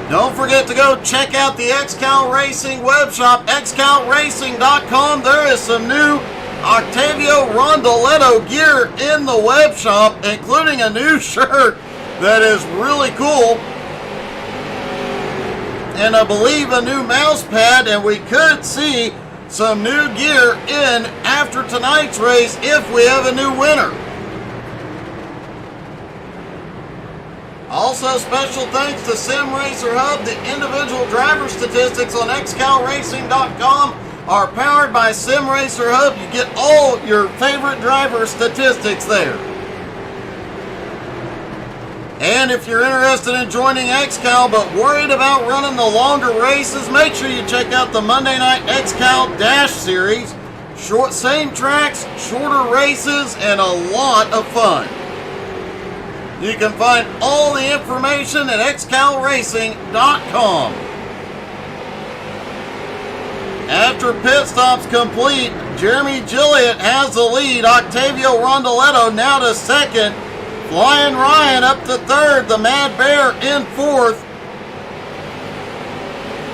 Don't forget to go check out the XCAL Racing web shop, xcalracing.com. There is some new Octavio Rondoletto gear in the web shop, including a new shirt that is really cool. And I believe a new mouse pad, and we could see some new gear in after tonight's race if we have a new winner. Also, special thanks to Sim Racer Hub. The individual driver statistics on xcalracing.com are powered by Sim Racer Hub. You get all your favorite driver statistics there. And if you're interested in joining XCAL but worried about running the longer races, make sure you check out the Monday Night XCAL Dash Series. Same tracks, shorter races, and a lot of fun. You can find all the information at xcalracing.com. After pit stops complete, Jeremy Gilliott has the lead. Octavio Rondoletto now to second. Flying Ryan up to third. The Mad Bear in fourth.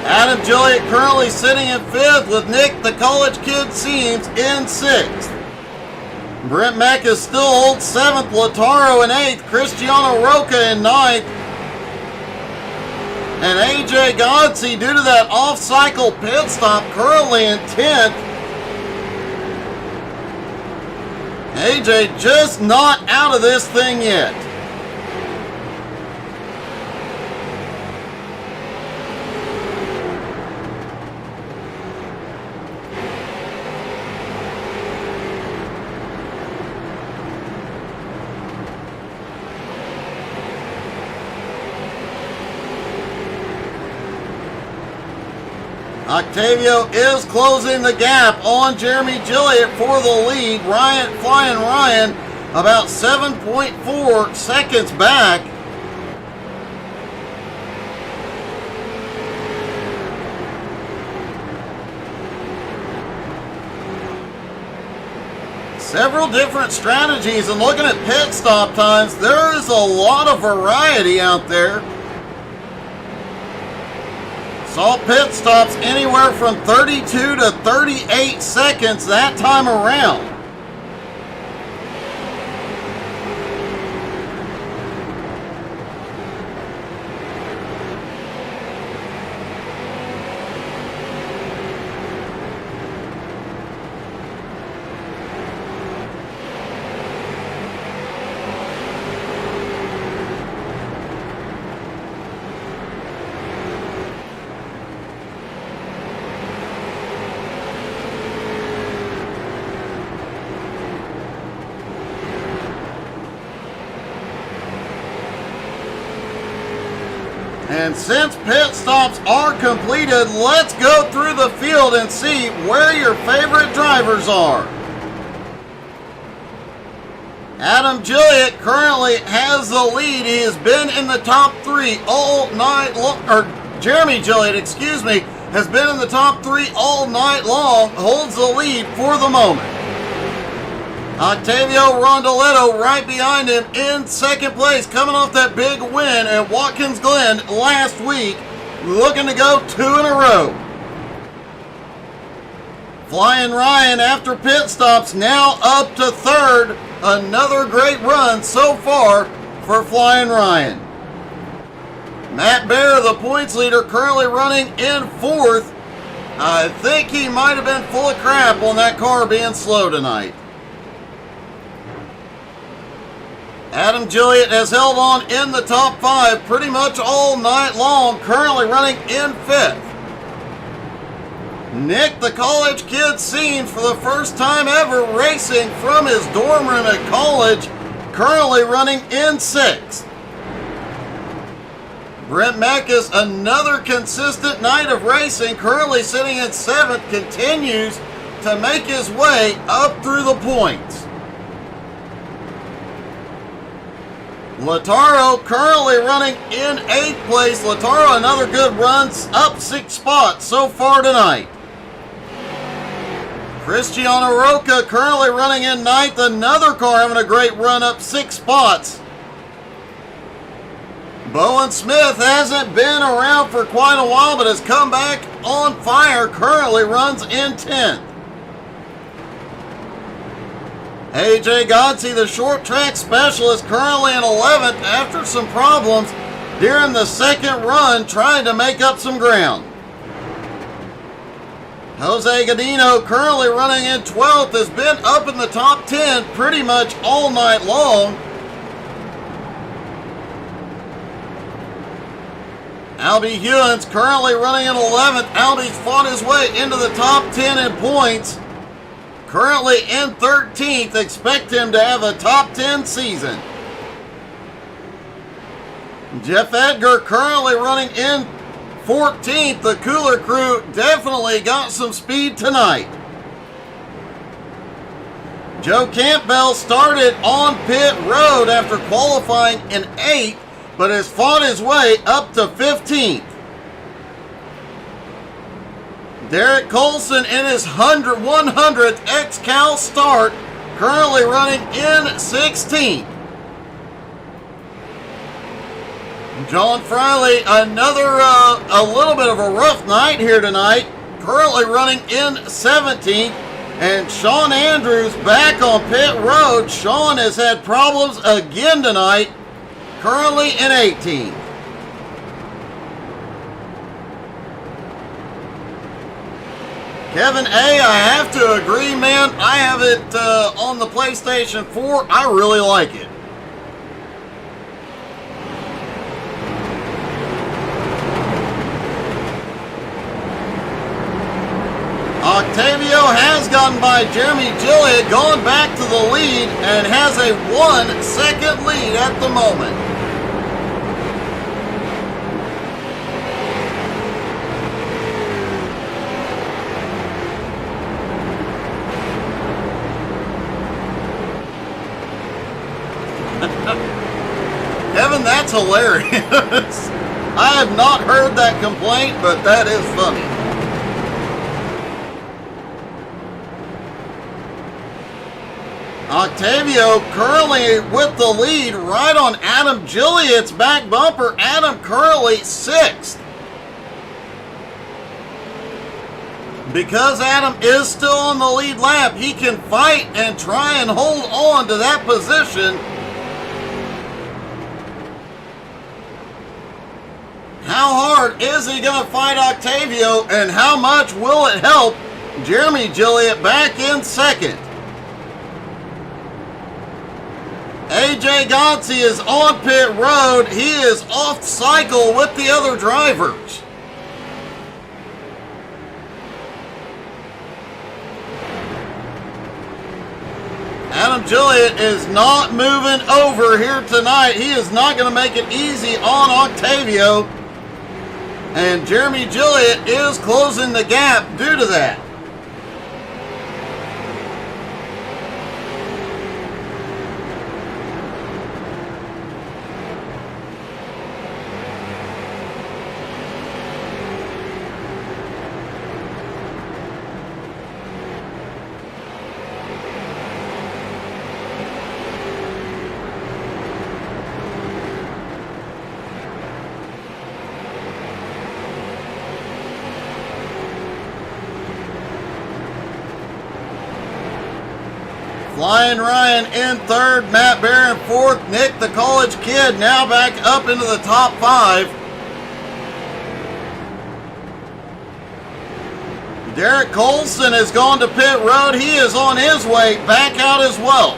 Adam Gilliott currently sitting in fifth, with Nick the College Kid Seams in sixth. Brent Meckes still holds seventh. Lataro in eighth. Cristiano Roca in ninth. And AJ Godsey, due to that off-cycle pit stop, currently in 10th. AJ just not out of this thing yet. Octavio is closing the gap on Jeremy Gilliott for the lead. Flying Ryan about 7.4 seconds back. Several different strategies, and looking at pit stop times, there is a lot of variety out there. Saw pit stops anywhere from 32 to 38 seconds that time around. And since pit stops are completed, let's go through the field and see where your favorite drivers are. Adam Gilliott currently has the lead. He has been in the top three all night long, or Jeremy Gilliott, excuse me, has been in the top three all night long, holds the lead for the moment. Octavio Rondoletto right behind him in second place, coming off that big win at Watkins Glen last week, looking to go 2 in a row. Flying Ryan after pit stops now up to third. Another great run so far for Flying Ryan. Matt Bear, the points leader, currently running in fourth. I think he might have been full of crap on that car being slow tonight. Adam Gilliott has held on in the top 5 pretty much all night long, currently running in 5th. Nick, the college kid, seen for the first time ever racing from his dorm room at college, currently running in 6th. Brent Mekas, another consistent night of racing, currently sitting in 7th, continues to make his way up through the points. Lataro currently running in 8th place. Lataro, another good run, up 6 spots so far tonight. Cristiano Roca currently running in 9th. Another car having a great run, up 6 spots. Bowen Smith hasn't been around for quite a while, but has come back on fire. Currently runs in 10th. AJ Godsey, the short track specialist, currently in 11th after some problems during the second run, trying to make up some ground. Jose Godino, currently running in 12th, has been up in the top 10 pretty much all night long. Albie Hewins currently running in 11th. Albie's fought his way into the top 10 in points. Currently in 13th, expect him to have a top 10 season. Jeff Edgar currently running in 14th. The Cooler Crew definitely got some speed tonight. Joe Campbell started on pit road after qualifying in 8th, but has fought his way up to 15th. Derek Colson in his 100th XCAL start, currently running in 16th. John Friley, another a little bit of a rough night here tonight, currently running in 17th. And Sean Andrews back on pit road. Sean has had problems again tonight, currently in 18th. Kevin A., I have to agree, man. I have it on the PlayStation 4. I really like it. Octavio has gotten by Jeremy Gilliott, gone back to the lead, and has a 1-second lead at the moment. Kevin, that's hilarious. I have not heard that complaint, but that is funny. Octavio currently with the lead right on Adam Gilliatt's back bumper. Adam Curley 6th. Because Adam is still on the lead lap, he can fight and try and hold on to that position. How hard is he going to fight Octavio, and how much will it help Jeremy Gilliatt back in 2nd? AJ Gonzi is on pit road. He is off cycle with the other drivers. Adam Gilliatt is not moving over here tonight. He is not going to make it easy on Octavio. And Jeremy Gilliatt is closing the gap due to that. Flying Ryan in 3rd, Matt Barron 4th, Nick the college kid now back up into the top 5. Derek Colson has gone to pit road. He is on his way back out as well.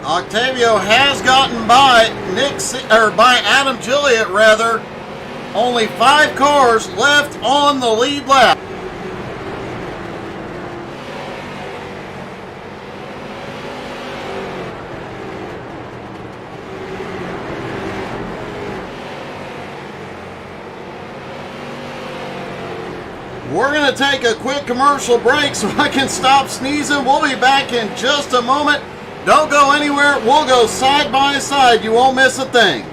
Octavio has gotten by by Adam Gilliatt rather. Only 5 cars left on the lead lap. We're going to take a quick commercial break so I can stop sneezing. We'll be back in just a moment. Don't go anywhere. We'll go side by side. You won't miss a thing.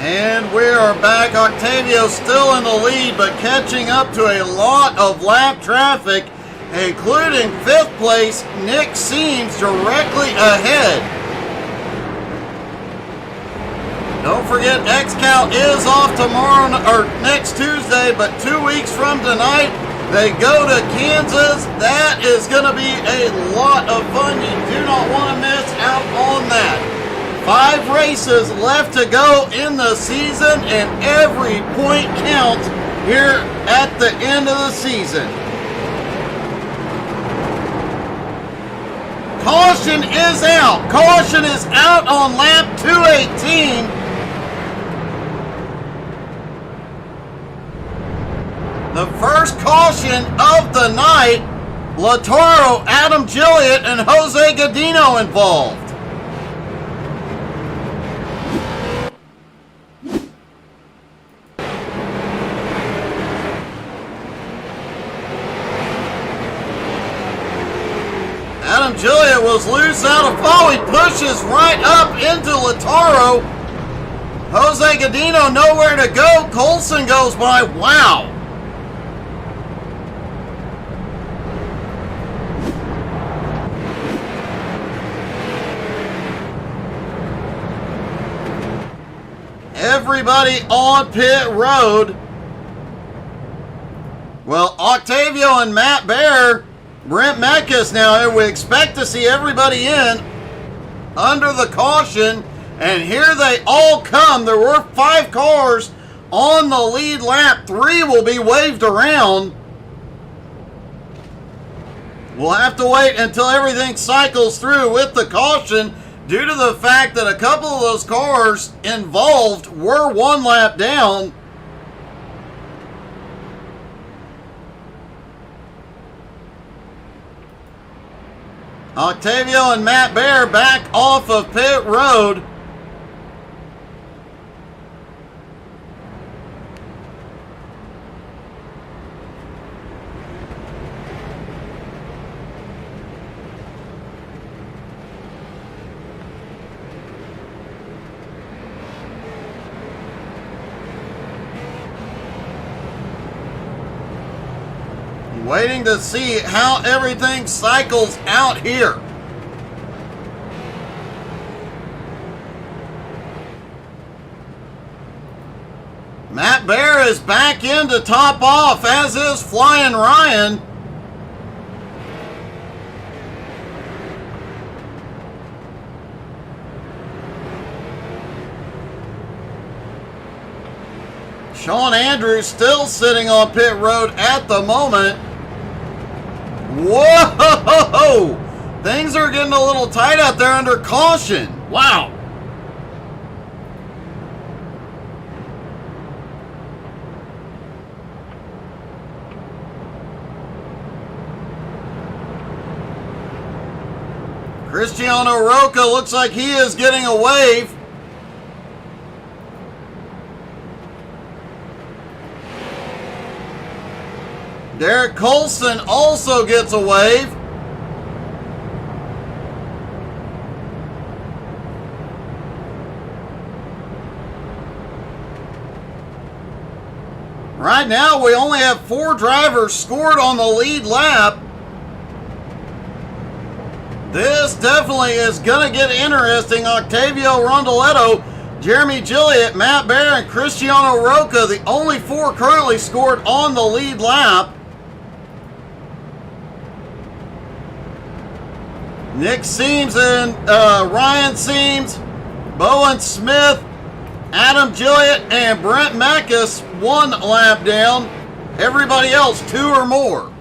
And we are back. Octavio still in the lead, but catching up to a lot of lap traffic, including 5th place, Nick Seams directly ahead. Don't forget, XCAL is off tomorrow, or next Tuesday, but 2 weeks from tonight, they go to Kansas. That is going to be a lot of fun. You do not want to miss out on that. 5 races left to go in the season, and every point counts here at the end of the season. Caution is out. Caution is out on lap 218. The first caution of the night. Latoro, Adam Gilliott, and Jose Godino involved. Adam Gilliott was loose out of pole. He pushes right up into Latoro. Jose Godino nowhere to go. Colson goes by. Wow. Everybody on pit road. Well, Octavio and Matt Bear, Brent Mekas now, and we expect to see everybody in under the caution, and here they all come. There were 5 cars on the lead lap. 3 will be waved around. We'll have to wait until everything cycles through with the caution, due to the fact that a couple of those cars involved were 1 lap down. Octavio and Matt Bear back off of pit road. Waiting to see how everything cycles out here. Matt Bear is back in to top off, as is Flying Ryan. Sean Andrews still sitting on pit road at the moment. Whoa! Things are getting a little tight out there under caution. Wow. Cristiano Roca looks like he is getting a wave. Derek Colson also gets a wave. Right now, we only have 4 drivers scored on the lead lap. This definitely is going to get interesting. Octavio Rondoletto, Jeremy Gilliott, Matt Bear, and Cristiano Roca, the only 4 currently scored on the lead lap. Nick Seams and Ryan Seams, Bowen Smith, Adam Gilliott, and Brent Mekas 1 lap down. Everybody else 2 or more.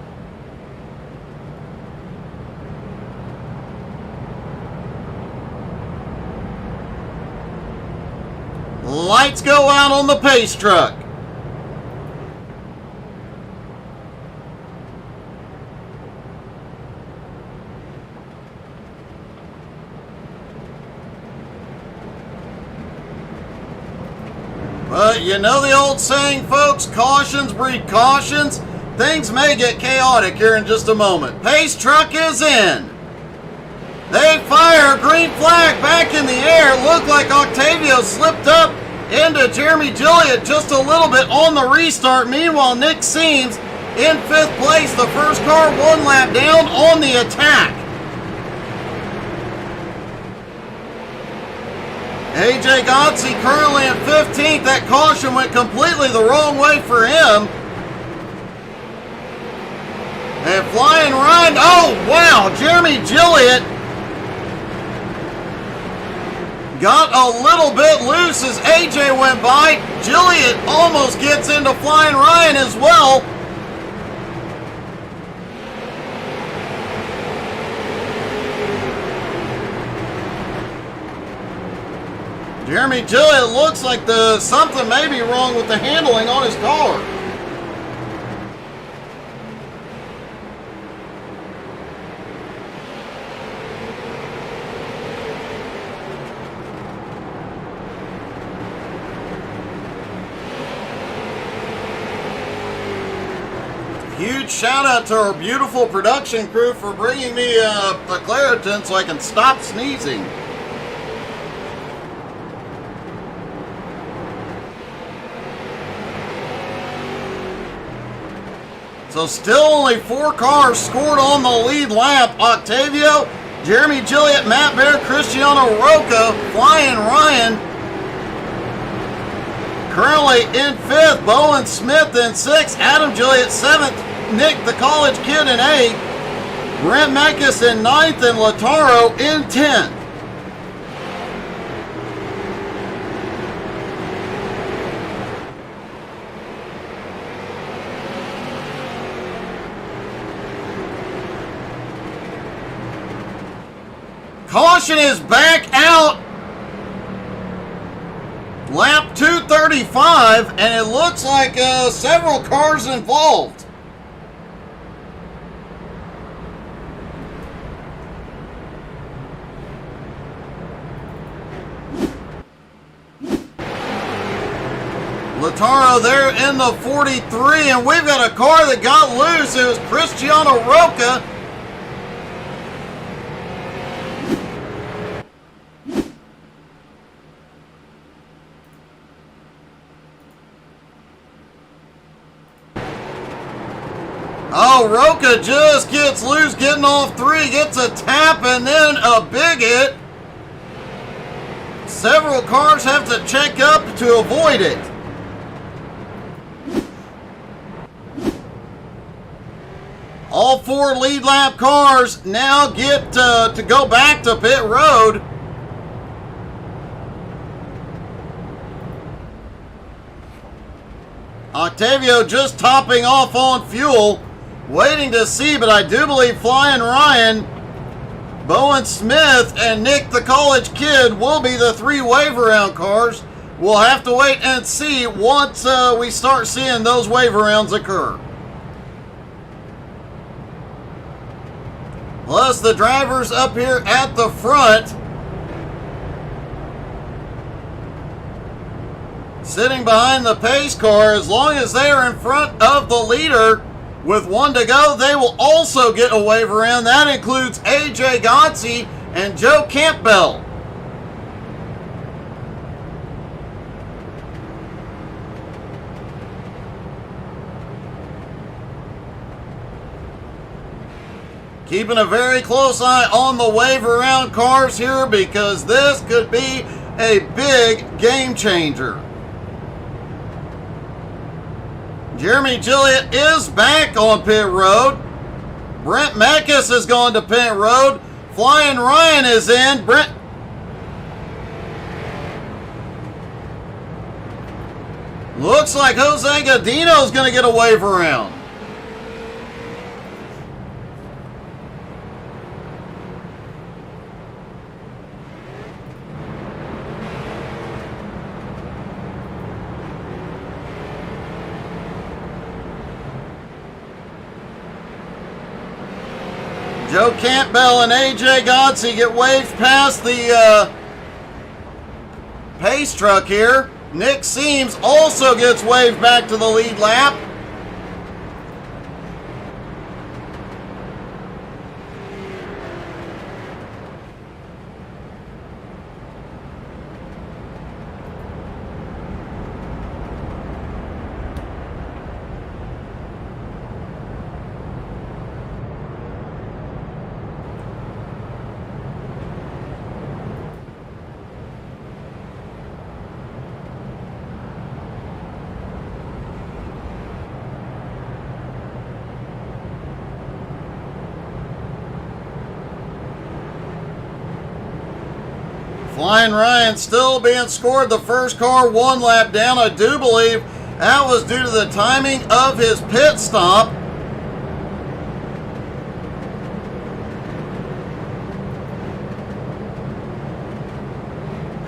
Lights go out on the pace truck. But you know the old saying, folks, cautions breed cautions. Things may get chaotic here in just a moment. Pace truck is in. They fire, green flag back in the air. Looked like Octavio slipped up into Jeremy Gilliott just a little bit on the restart. Meanwhile, Nick Seams in 5th place. The first car 1 lap down on the attack. AJ Gotze currently in 15th. That caution went completely the wrong way for him. And Flying Ryan, oh wow, Jeremy Gilliott got a little bit loose as AJ went by. Gilliott almost gets into Flying Ryan as well. Jeremy Gilliott looks like something may be wrong with the handling on his car. Huge shout out to our beautiful production crew for bringing me a Claritin so I can stop sneezing. So still only 4 cars scored on the lead lap. Octavio, Jeremy Gilliott, Matt Bear, Cristiano Roca, Flying Ryan. Currently in 5th, Bowen Smith in 6th, Adam Gilliott 7th, Nick the College Kid in 8th, Brent Meckes in 9th, and Lataro in 10th. Caution is back out. Lap 235, and it looks like several cars involved. Lataro there in the 43, and we've got a car that got loose. It was Cristiano Roca. Oh, Roca just gets loose, getting off 3, gets a tap, and then a big hit. Several cars have to check up to avoid it. All 4 lead lap cars now get to go back to pit road. Octavio just topping off on fuel. Waiting to see, but I do believe Flying Ryan, Bowen Smith, and Nick the College Kid will be the 3 wave around cars. We'll have to wait and see once we start seeing those wave arounds occur. Plus the drivers up here at the front, sitting behind the pace car, as long as they are in front of the leader with 1 to go, they will also get a wave around. That includes AJ Gotze and Joe Campbell. Keeping a very close eye on the wave around cars here, because this could be a big game changer. Jeremy Gilliott is back on pit road. Brent Meckes has gone to pit road. Flying Ryan is in. Looks like Jose Godino is going to get a wave around. Joe Campbell and AJ Gotze get waved past the pace truck here. Nick Seams also gets waved back to the lead lap. Flying Ryan still being scored. The first car 1 lap down. I do believe that was due to the timing of his pit stop.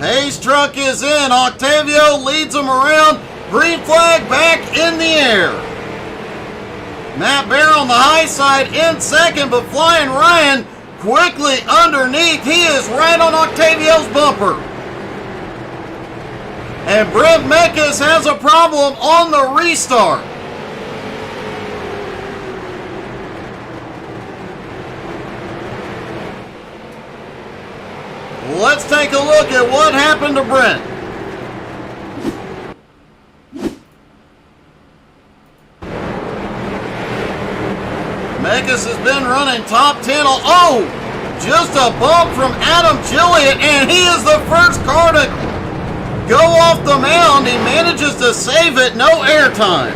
Hayes' truck is in. Octavio leads him around. Green flag back in the air. Matt Bear on the high side in second, but Flying Ryan quickly underneath. He is right on Octavio's bumper. And Brent Mekas has a problem on the restart. Let's take a look at what happened to Brent. Mekas has been running top 10. Oh, just a bump from Adam Gilliott, and he is the first car to go off the mound. He manages to save it, no airtime.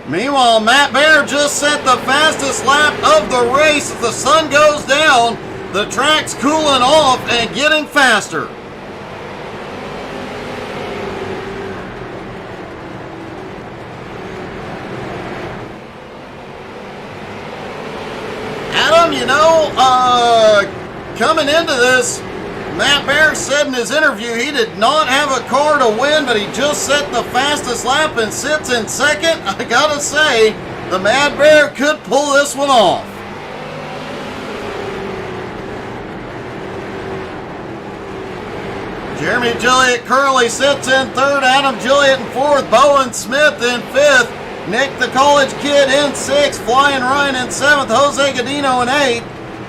Meanwhile, Matt Bear just set the fastest lap of the race. As the sun goes down, the track's cooling off and getting faster. Adam, you know, coming into this, Matt Bear said in his interview he did not have a car to win, but he just set the fastest lap and sits in second. I gotta say, the Mad Bear could pull this one off. Jeremy Gilliott currently sits in third, Adam Gilliott in fourth, Bowen Smith in fifth, Nick the college kid in sixth, Flying Ryan in seventh, Jose Godino in eighth,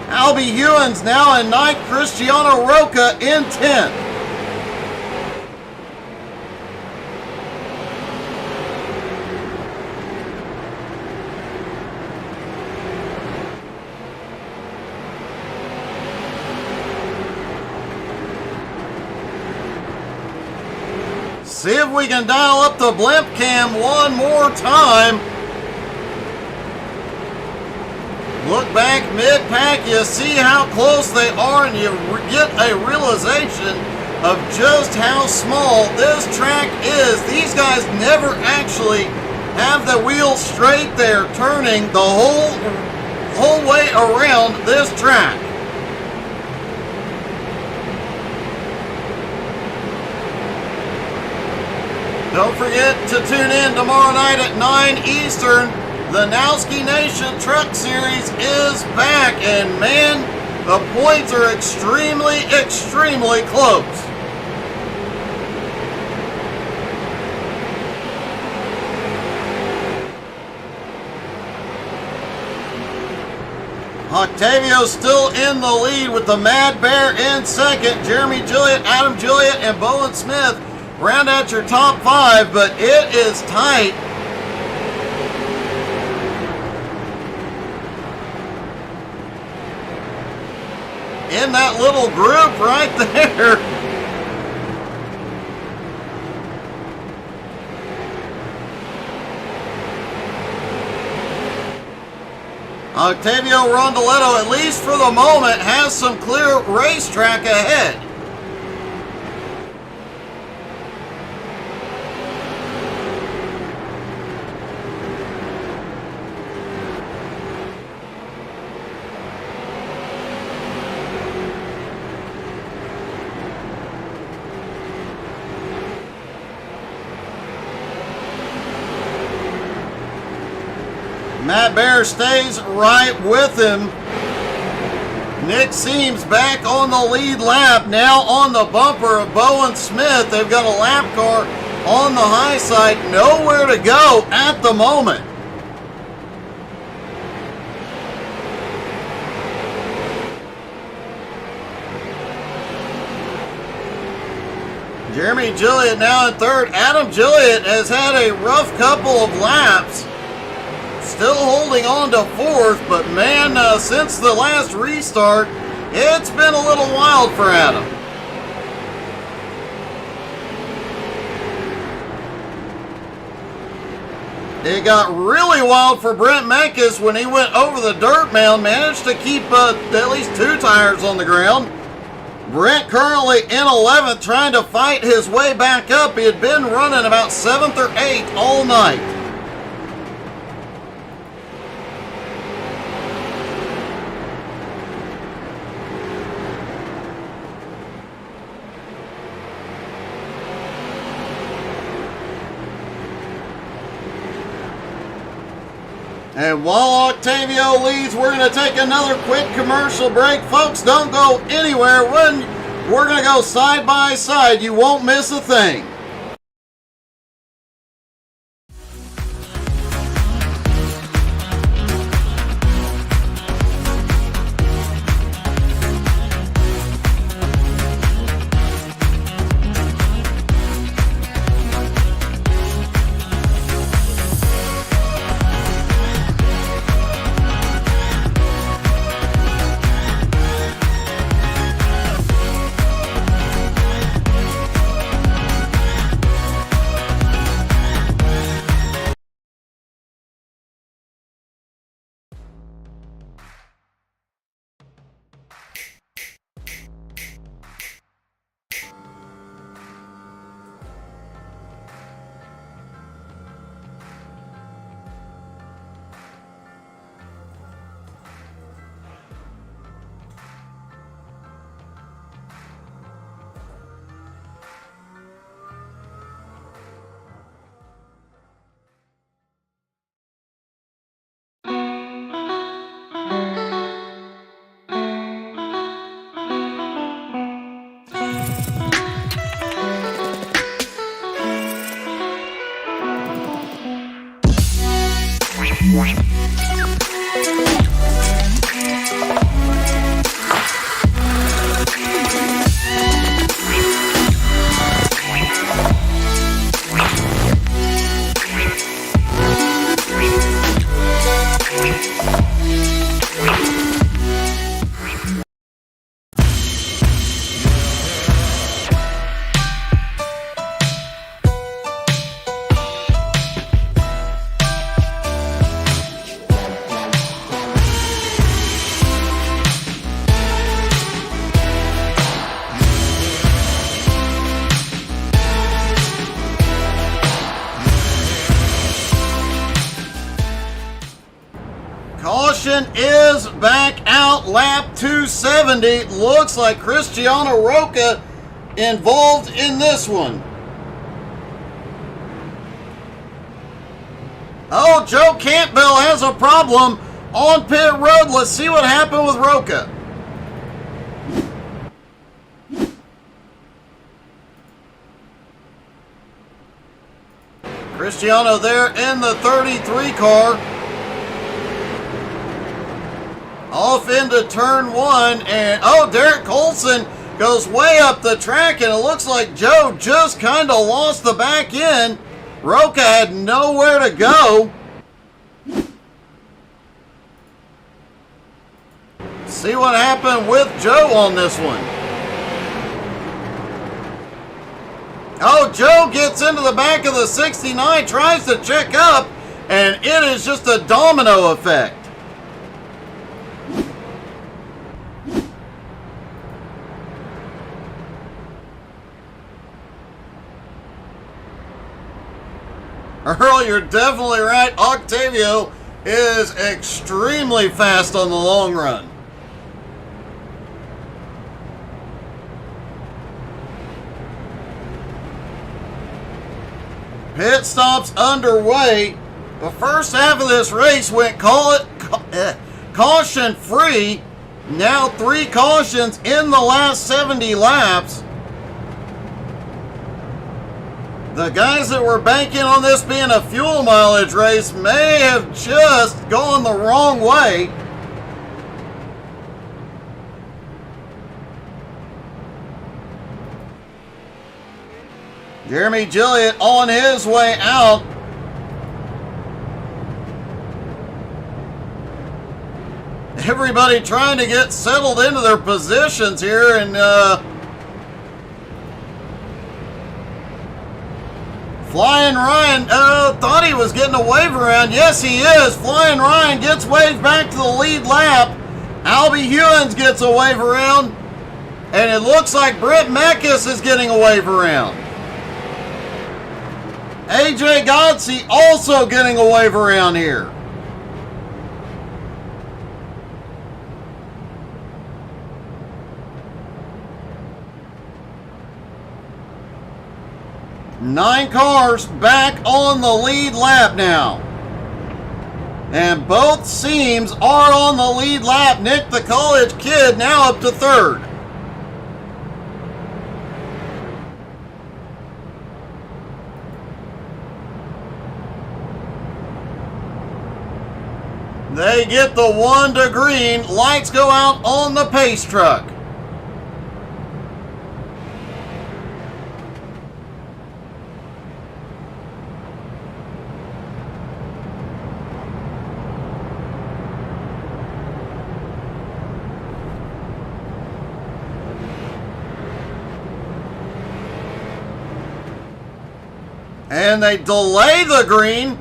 Albie Hewins now in ninth, Cristiano Roca in 10th. See if we can dial up the blimp cam one more time. Look back mid-pack, you see how close they are, and you get a realization of just how small this track is. These guys never actually have the wheels straight. They're turning the whole way around this track. Don't forget to tune in tomorrow night at 9 Eastern. The Nowski Nation Truck Series is back, and man, the points are extremely, extremely close. Octavio still in the lead with the Mad Bear in second. Jeremy Gilliott, Adam Gilliott, and Bowen Smith round out your top 5, but it is tight. In that little group right there. Octavio Rondoletto, at least for the moment, has some clear racetrack ahead. Matt Bear stays right with him. Nick Seams back on the lead lap, now on the bumper of Bowen Smith. They've got a lap car on the high side, nowhere to go at the moment. Jeremy Gilliott now in third. Adam Gilliott has had a rough couple of laps. Still holding on to fourth, but man, since the last restart, it's been a little wild for Adam. It got really wild for Brent Meckes when he went over the dirt mound, managed to keep at least 2 tires on the ground. Brent currently in 11th, trying to fight his way back up. He had been running about 7th or 8th all night. And while Octavio leads, we're going to take another quick commercial break. Folks, don't go anywhere. We're going to go side by side. You won't miss a thing. Caution is back out, lap 270. Looks like Cristiano Roca involved in this one. Oh, Joe Campbell has a problem on pit road. Let's see what happened with Roca. Cristiano there in the 33 car. Off into turn 1, and oh, Derek Colson goes way up the track, and it looks like Joe just kind of lost the back end. Roca had nowhere to go. See what happened with Joe on this one. Oh, Joe gets into the back of the 69, tries to check up, and it is just a domino effect. Earl, you're definitely right. Octavio is extremely fast on the long run. Pit stops underway. The first half of this race went caution free. Now 3 cautions in the last 70 laps. The guys that were banking on this being a fuel mileage race may have just gone the wrong way. Jeremy Gilliott on his way out. Everybody trying to get settled into their positions here, and Flying Ryan thought he was getting a wave around. Yes, he is. Flying Ryan gets waved back to the lead lap. Albie Hewins gets a wave around. And it looks like Brent Meckes is getting a wave around. AJ Godsey also getting a wave around here. Nine cars back on the lead lap now. And both teams are on the lead lap. Nick the college kid now up to third. They get the 1 to green. Lights go out on the pace truck. And they delay the green.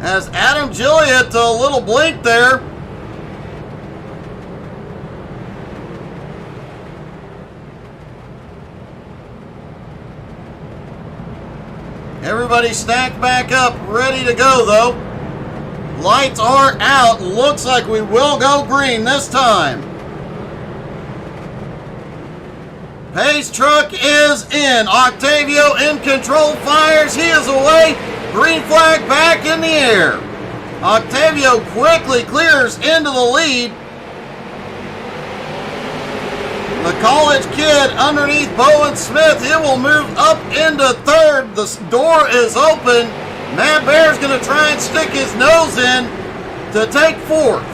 As Adam Gilliott a little blink there. Everybody stacked back up, ready to go though. Lights are out. Looks like we will go green this time. Pace truck is in. Octavio in control, fires. He is away. Green flag back in the air. Octavio quickly clears into the lead. The college kid underneath Bowen Smith. It will move up into third. The door is open. Matt Bear's going to try and stick his nose in to take fourth.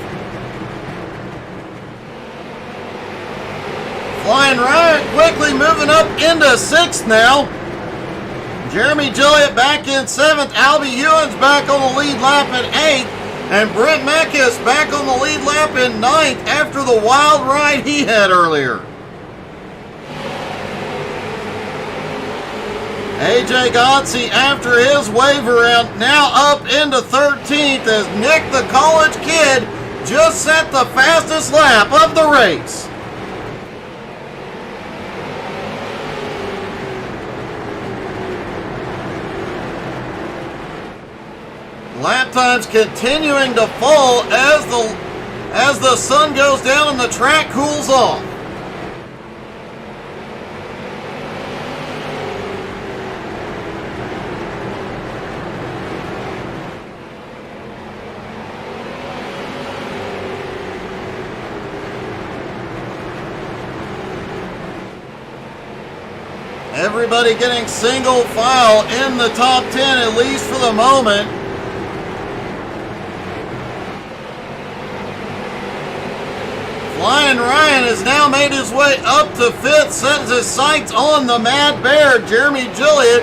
Flying Ryan quickly moving up into sixth now. Jeremy Gilliott back in seventh. Albie Hewins back on the lead lap in eighth. And Brent Meckes back on the lead lap in ninth after the wild ride he had earlier. AJ Godsey after his wave around now up into 13th as Nick the college kid just set the fastest lap of the race. Lap times continuing to fall as the sun goes down and the track cools off. Everybody getting single file in the top 10, at least for the moment. Flying Ryan has now made his way up to fifth, sets his sights on the Mad Bear, Jeremy Gilliott,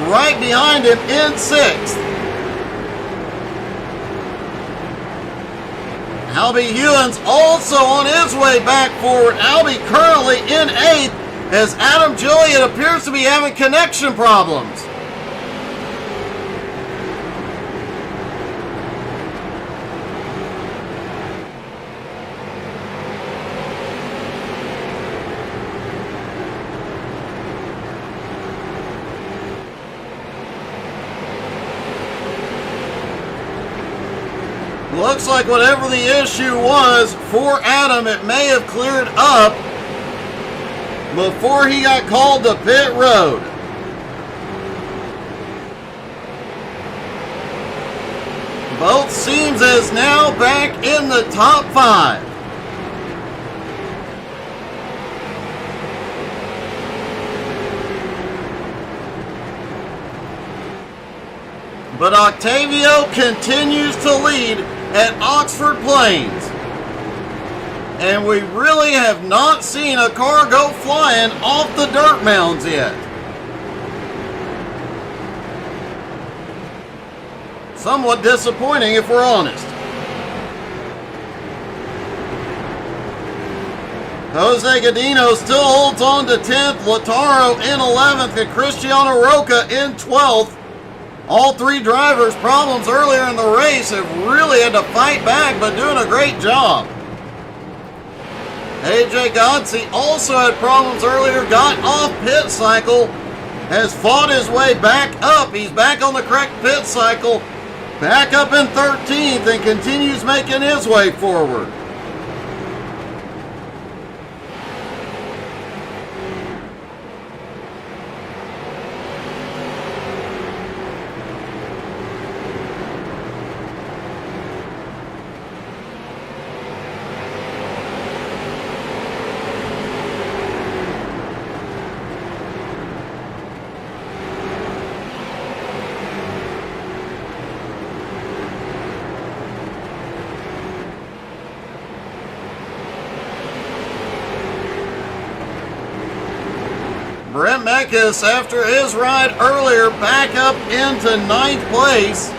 right behind him in sixth. Albie Hewins also on his way back forward. Albie currently in eighth as Adam Gilliott appears to be having connection problems. Looks like whatever the issue was for Adam, it may have cleared up before he got called to pit road. Both teams is now back in the top 5. But Octavio continues to lead at Oxford Plains. And we really have not seen a car go flying off the dirt mounds yet. Somewhat disappointing if we're honest. Jose Godino still holds on to 10th, Lautaro in 11th, and Cristiano Roca in 12th. All three drivers' problems earlier in the race have really had to fight back, but doing a great job. AJ Gonsey also had problems earlier, got off pit cycle, has fought his way back up. He's back on the correct pit cycle, back up in 13th, and continues making his way forward. Brent Mekas, after his ride earlier, back up into 9th place.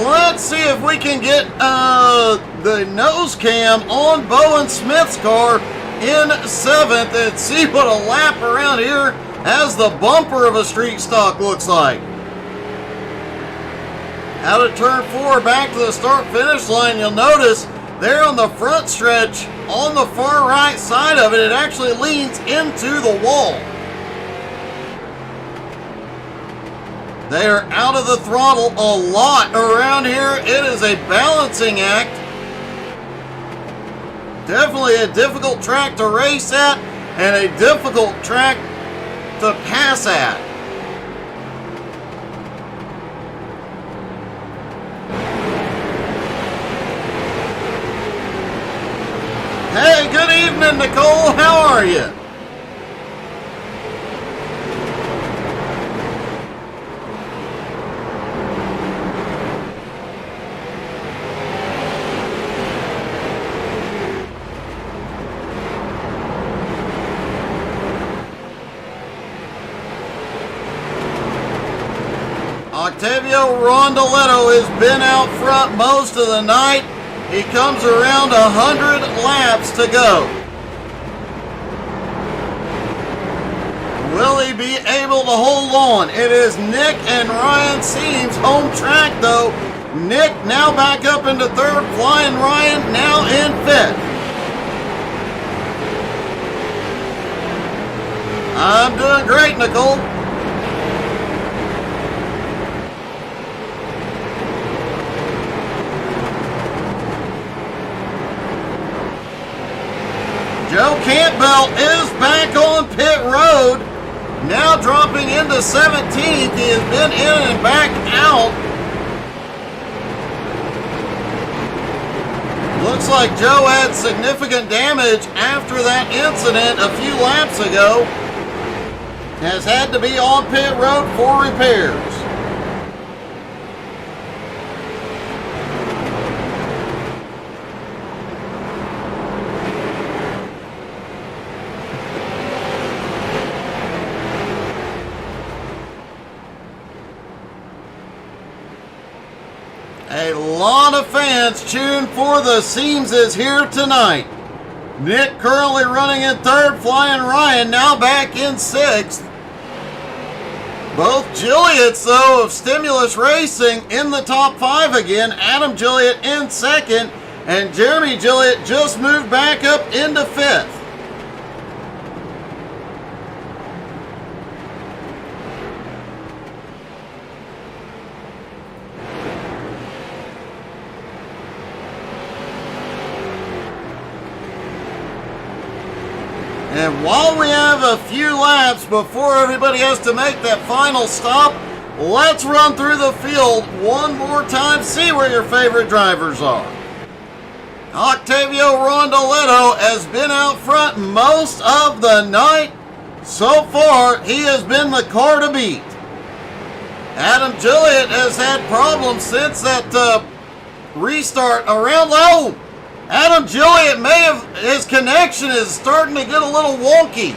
Let's see if we can get the nose cam on Bowen Smith's car in 7th and see what a lap around here as the bumper of a street stock looks like. Out of turn 4, back to the start-finish line, you'll notice there on the front stretch, on the far right side of it, it actually leans into the wall. They are out of the throttle a lot around here. It is a balancing act. Definitely a difficult track to race at and a difficult track to pass at. Hey, good evening, Nicole. How are you? Octavio Rondoletto has been out front most of the night. He comes around 100 laps to go. Will he be able to hold on? It is Nick and Ryan Seams home track though. Nick now back up into 3rd, Flying Ryan now in 5th. I'm doing great, Nicole. Joe Campbell is back on pit road, now dropping into 17th. He has been in and back out. Looks like Joe had significant damage after that incident a few laps ago. Has had to be on pit road for repairs. A lot of fans cheering for the Seamses here tonight. Nick currently running in 3rd, Flying Ryan now back in 6th. Both Gilliatt's, though, of Stimulus Racing in the top 5 again. Adam Gilliatt in 2nd, and Jeremy Gilliatt just moved back up into 5th. And while we have a few laps before everybody has to make that final stop, let's run through the field one more time, see where your favorite drivers are. Octavio Rondoletto has been out front most of the night. So far, he has been the car to beat. Adam Gilliatt has had problems since that restart around low. Adam Gilliatt his connection is starting to get a little wonky.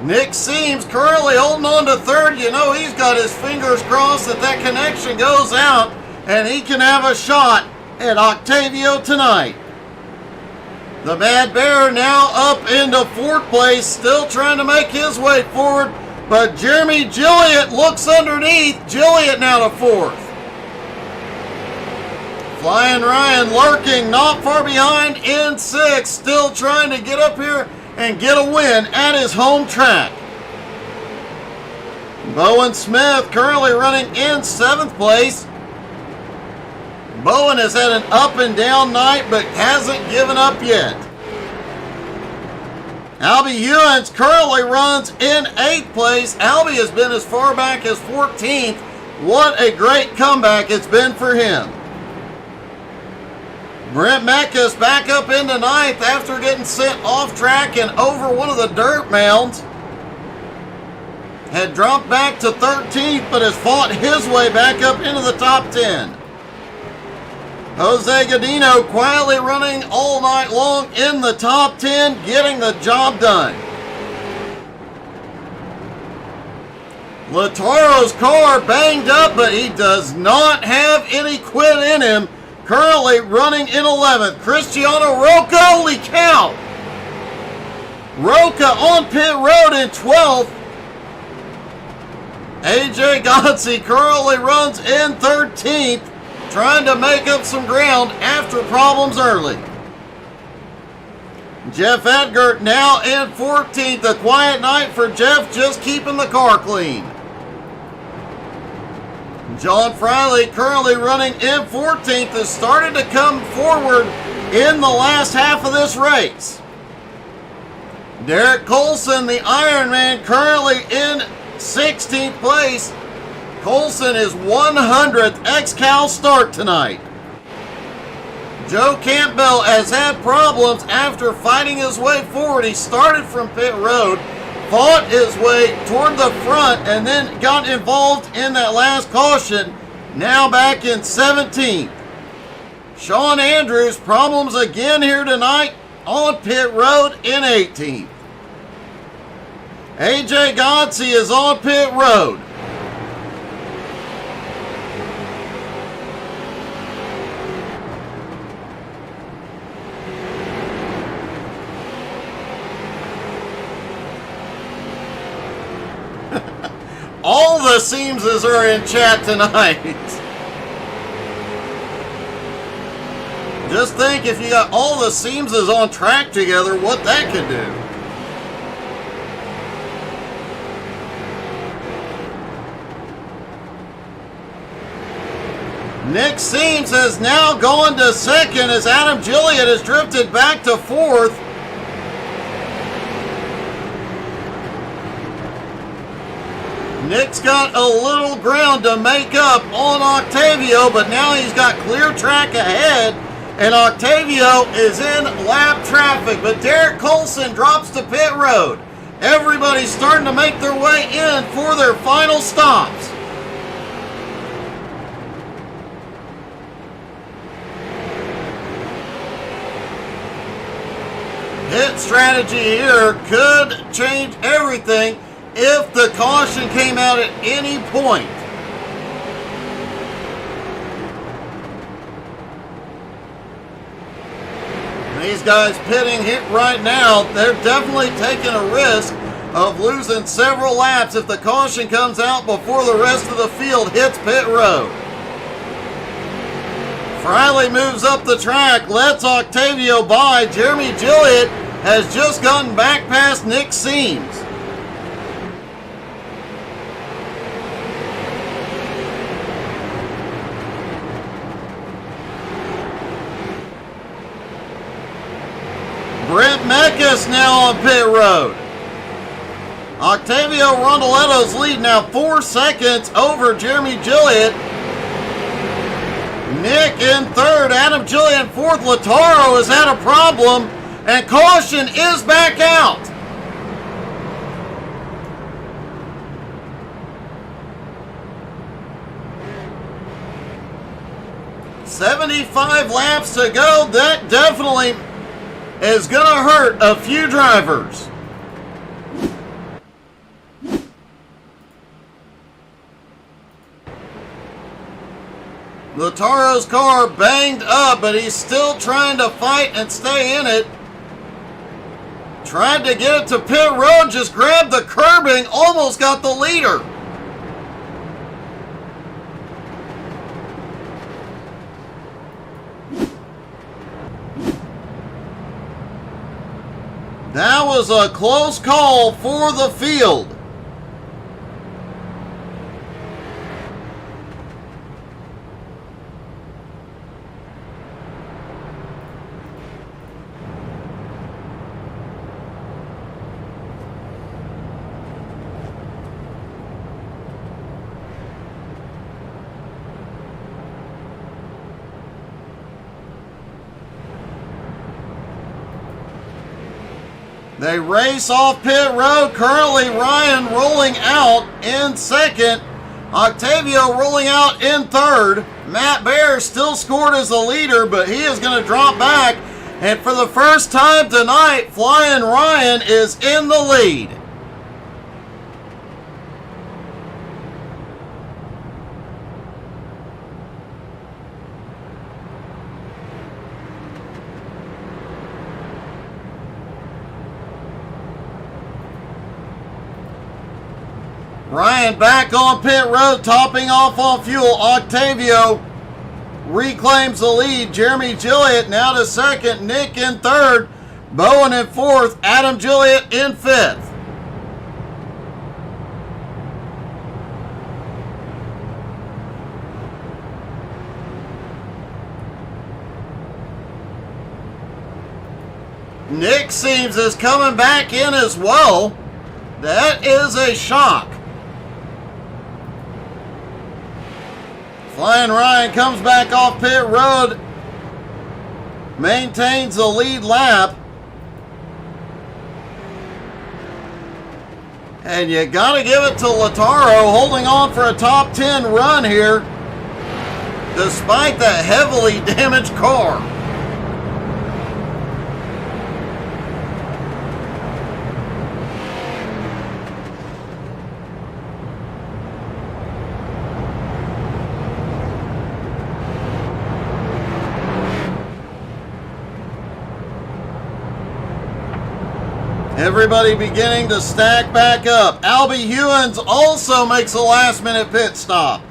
Nick Seams currently holding on to 3rd. You know, he's got his fingers crossed that connection goes out and he can have a shot at Octavio tonight. The Mad Bear now up into 4th place, still trying to make his way forward, but Jeremy Gilliott looks underneath. Gilliott now to 4th. Flying Ryan lurking not far behind in 6th, still trying to get up here and get a win at his home track. Bowen Smith currently running in 7th place. Bowen has had an up and down night but hasn't given up yet. Albie Ewens currently runs in 8th place. Albie has been as far back as 14th. What a great comeback it's been for him. Brent Mekas back up into 9th after getting sent off track and over one of the dirt mounds. Had dropped back to 13th but has fought his way back up into the top 10. Jose Godino quietly running all night long in the top 10, getting the job done. Lataro's car banged up, but he does not have any quit in him. Currently running in 11th. Cristiano Roca, holy cow! Roca on pit road in 12th. AJ Gotzi currently runs in 13th, trying to make up some ground after problems early. Jeff Edgert now in 14th. A quiet night for Jeff, just keeping the car clean. John Friley currently running in 14th has started to come forward in the last half of this race. Derek Colson, the Ironman, currently in 16th place. Colson is 100th XCAL start tonight. Joe Campbell has had problems after fighting his way forward. He started from pit road, fought his way toward the front, and then got involved in that last caution. Now back in 17th. Sean Andrews, problems again here tonight on pit road in 18th. AJ Gotzi is on pit road. All the Seamses are in chat tonight. Just think if you got all the Seamses on track together, what that could do. Nick Seams has now gone to 2nd as Adam Gilliott has drifted back to 4th. Nick's got a little ground to make up on Octavio, but now he's got clear track ahead, and Octavio is in lap traffic. But Derek Colson drops to pit road. Everybody's starting to make their way in for their final stops. Pit strategy here could change everything if the caution came out at any point. These guys pitting hit right now, they're definitely taking a risk of losing several laps if the caution comes out before the rest of the field hits pit road. Friley moves up the track, lets Octavio by. Jeremy Gilliott has just gotten back past Nick Seams. Brent Mekas now on pit road. Octavio Rondoletto's lead now 4 seconds over Jeremy Gilliott. Nick in 3rd, Adam Gilliott in 4th. Lataro has had a problem, and caution is back out. $75 laps to go. That definitely is going to hurt a few drivers. Lataro's car banged up, but he's still trying to fight and stay in it. Tried to get it to pit road, just grabbed the curbing, almost got the leader. That was a close call for the field. They race off pit road. Currently, Ryan rolling out in second. Octavio rolling out in third. Matt Bear still scored as the leader, but he is going to drop back. And for the first time tonight, Flying Ryan is in the lead. Ryan back on pit road, topping off on fuel. Octavio reclaims the lead. Jeremy Gilliott now to second. Nick in third. Bowen in fourth. Adam Gilliott in fifth. Nick Seams is coming back in as well. That is a shock. Flying Ryan comes back off pit road, maintains the lead lap. And you got to give it to Lataro, holding on for a top 10 run here, despite the heavily damaged car. Everybody beginning to stack back up. Albie Hewins also makes a last-minute pit stop.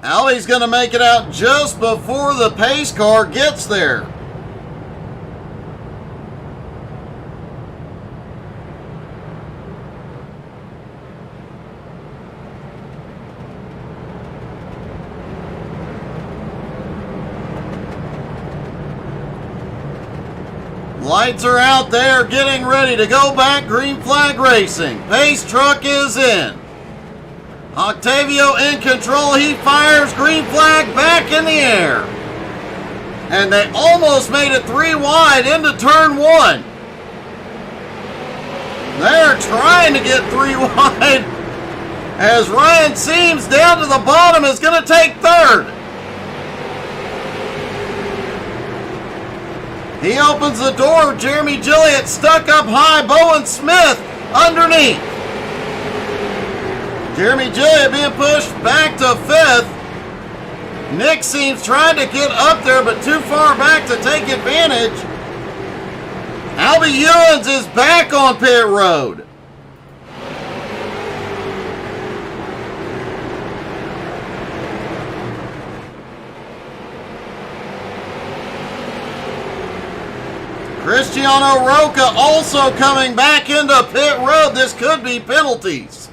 Albie's going to make it out just before the pace car gets there. Lights are out there, getting ready to go back. Green flag racing. Pace truck is in. Octavio in control. He fires. Green flag back in the air. And they almost made it 3 wide into turn 1. They're trying to get 3 wide as Ryan Seams down to the bottom is going to take third. He opens the door. Jeremy Gilliott stuck up high. Bowen Smith underneath. Jeremy Gilliott being pushed back to 5th. Nick Seams trying to get up there, but too far back to take advantage. Albie Hewins is back on pit road. Cristiano Roca also coming back into pit road. This could be penalties.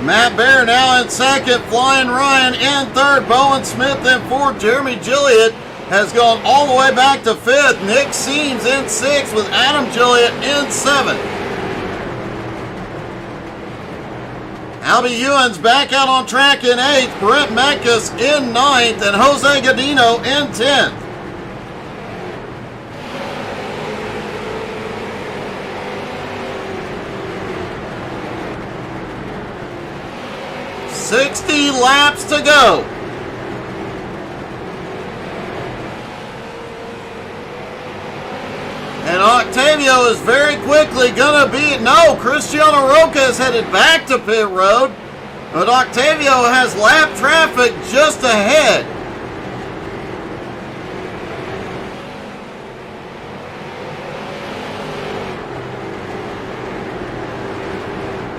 Matt Bear now in second. Flying Ryan in third. Bowen Smith in fourth. Jeremy Gilliott has gone all the way back to 5th. Nick Seams in 6th with Adam Gilliott in 7th. Albie Hewins back out on track in 8th. Brent Metcalf in 9th. And Jose Godino in 10th. 60 laps to go. And Octavio is very quickly gonna be, no, Cristiano Roca is headed back to pit road, but Octavio has lap traffic just ahead.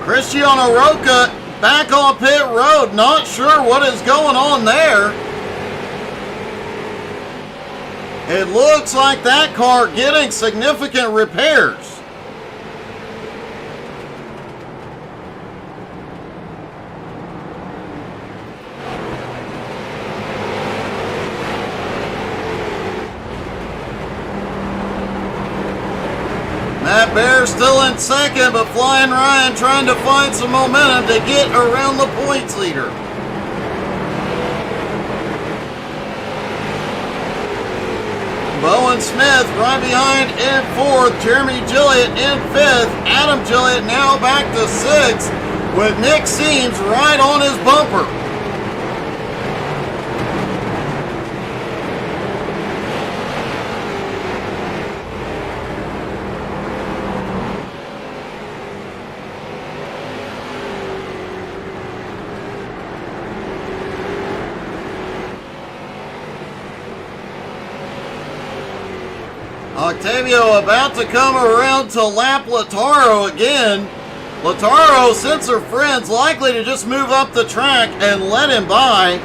Cristiano Roca back on pit road, not sure what is going on there. It looks like that car getting significant repairs. Matt Bear still in second, but Flying Ryan trying to find some momentum to get around the points leader. Bowen Smith right behind in fourth. Jeremy Gilliott in fifth. Adam Gilliott now back to sixth with Nick Seams right on his bumper. Octavio about to come around to lap Lataro again. Lataro, since they're friends, likely to just move up the track and let him by.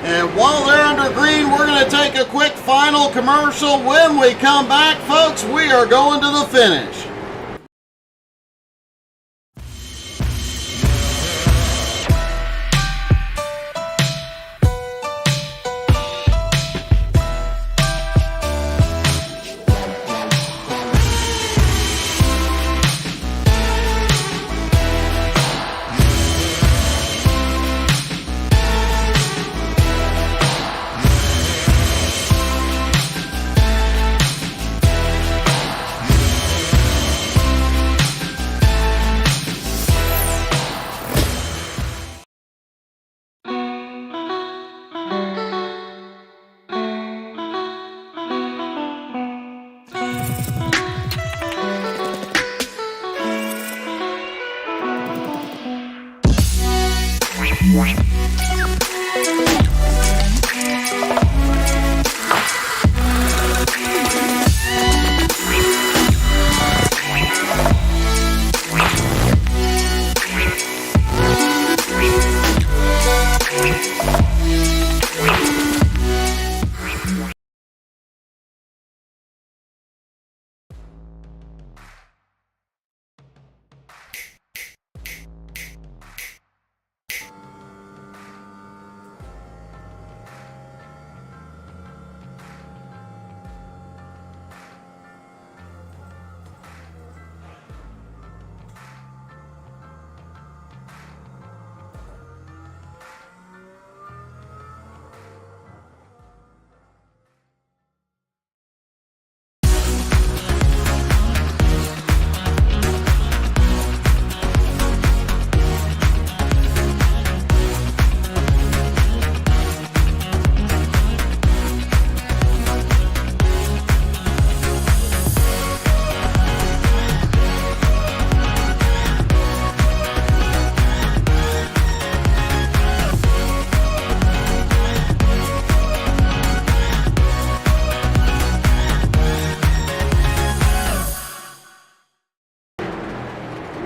And while they're under green, we're going to take a quick final commercial. When we come back, folks, we are going to the finish.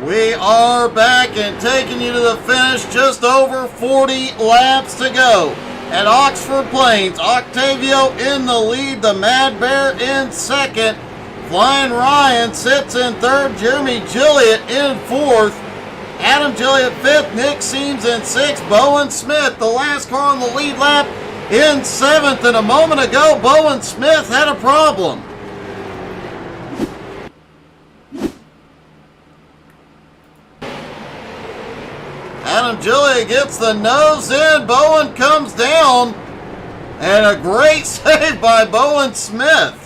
We are back and taking you to the finish. Just over 40 laps to go. At Oxford Plains, Octavio in the lead, the Mad Bear in second. Flying Ryan sits in third, Jeremy Gilliott in fourth. Adam Gilliott fifth, Nick Seams in sixth, Bowen Smith, the last car on the lead lap, in seventh. And a moment ago, Bowen Smith had a problem. Adam Gilliat gets the nose in. Bowen comes down. And a great save by Bowen Smith.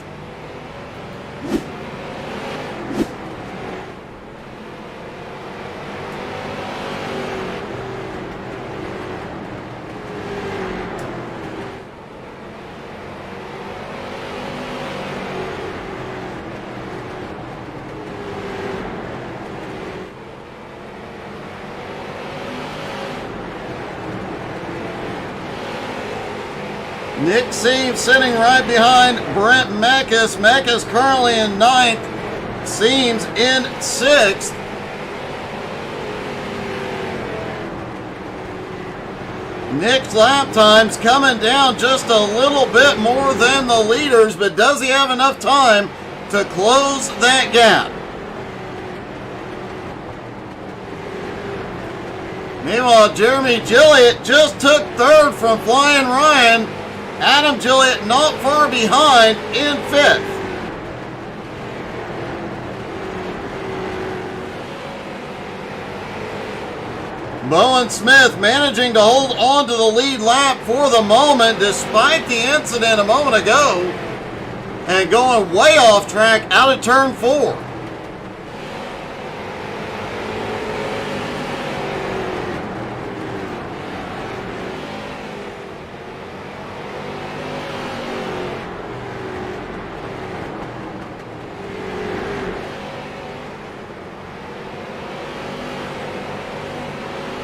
Nick Seaves sitting right behind Brent Meckes. Meckes currently in 9th. Seaves in 6th. Nick's lap time's coming down just a little bit more than the leaders, but does he have enough time to close that gap? Meanwhile, Jeremy Gilliat just took 3rd from Flying Ryan. Adam Gilliat not far behind in 5th. Bowen Smith managing to hold on to the lead lap for the moment despite the incident a moment ago and going way off track out of turn 4.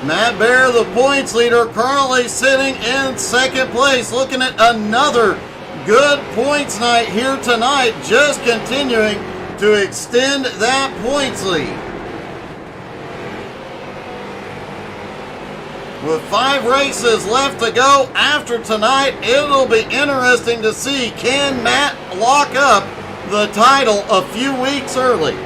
Matt Bear, the points leader, currently sitting in 2nd place, looking at another good points night here tonight, just continuing to extend that points lead. With 5 races left to go after tonight, it'll be interesting to see, can Matt lock up the title a few weeks early?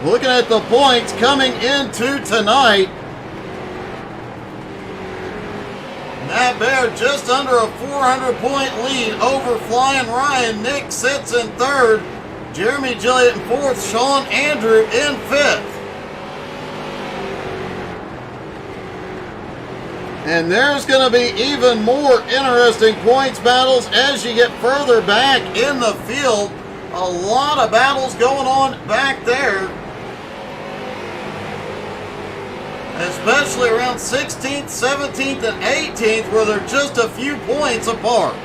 Looking at the points coming into tonight, Matt Bear just under a 400-point lead over Flying Ryan. Nick sits in 3rd, Jeremy Gilliat in 4th, Sean Andrew in 5th. And there's going to be even more interesting points battles as you get further back in the field. A lot of battles going on back there. Especially around 16th, 17th, and 18th, where they're just a few points apart.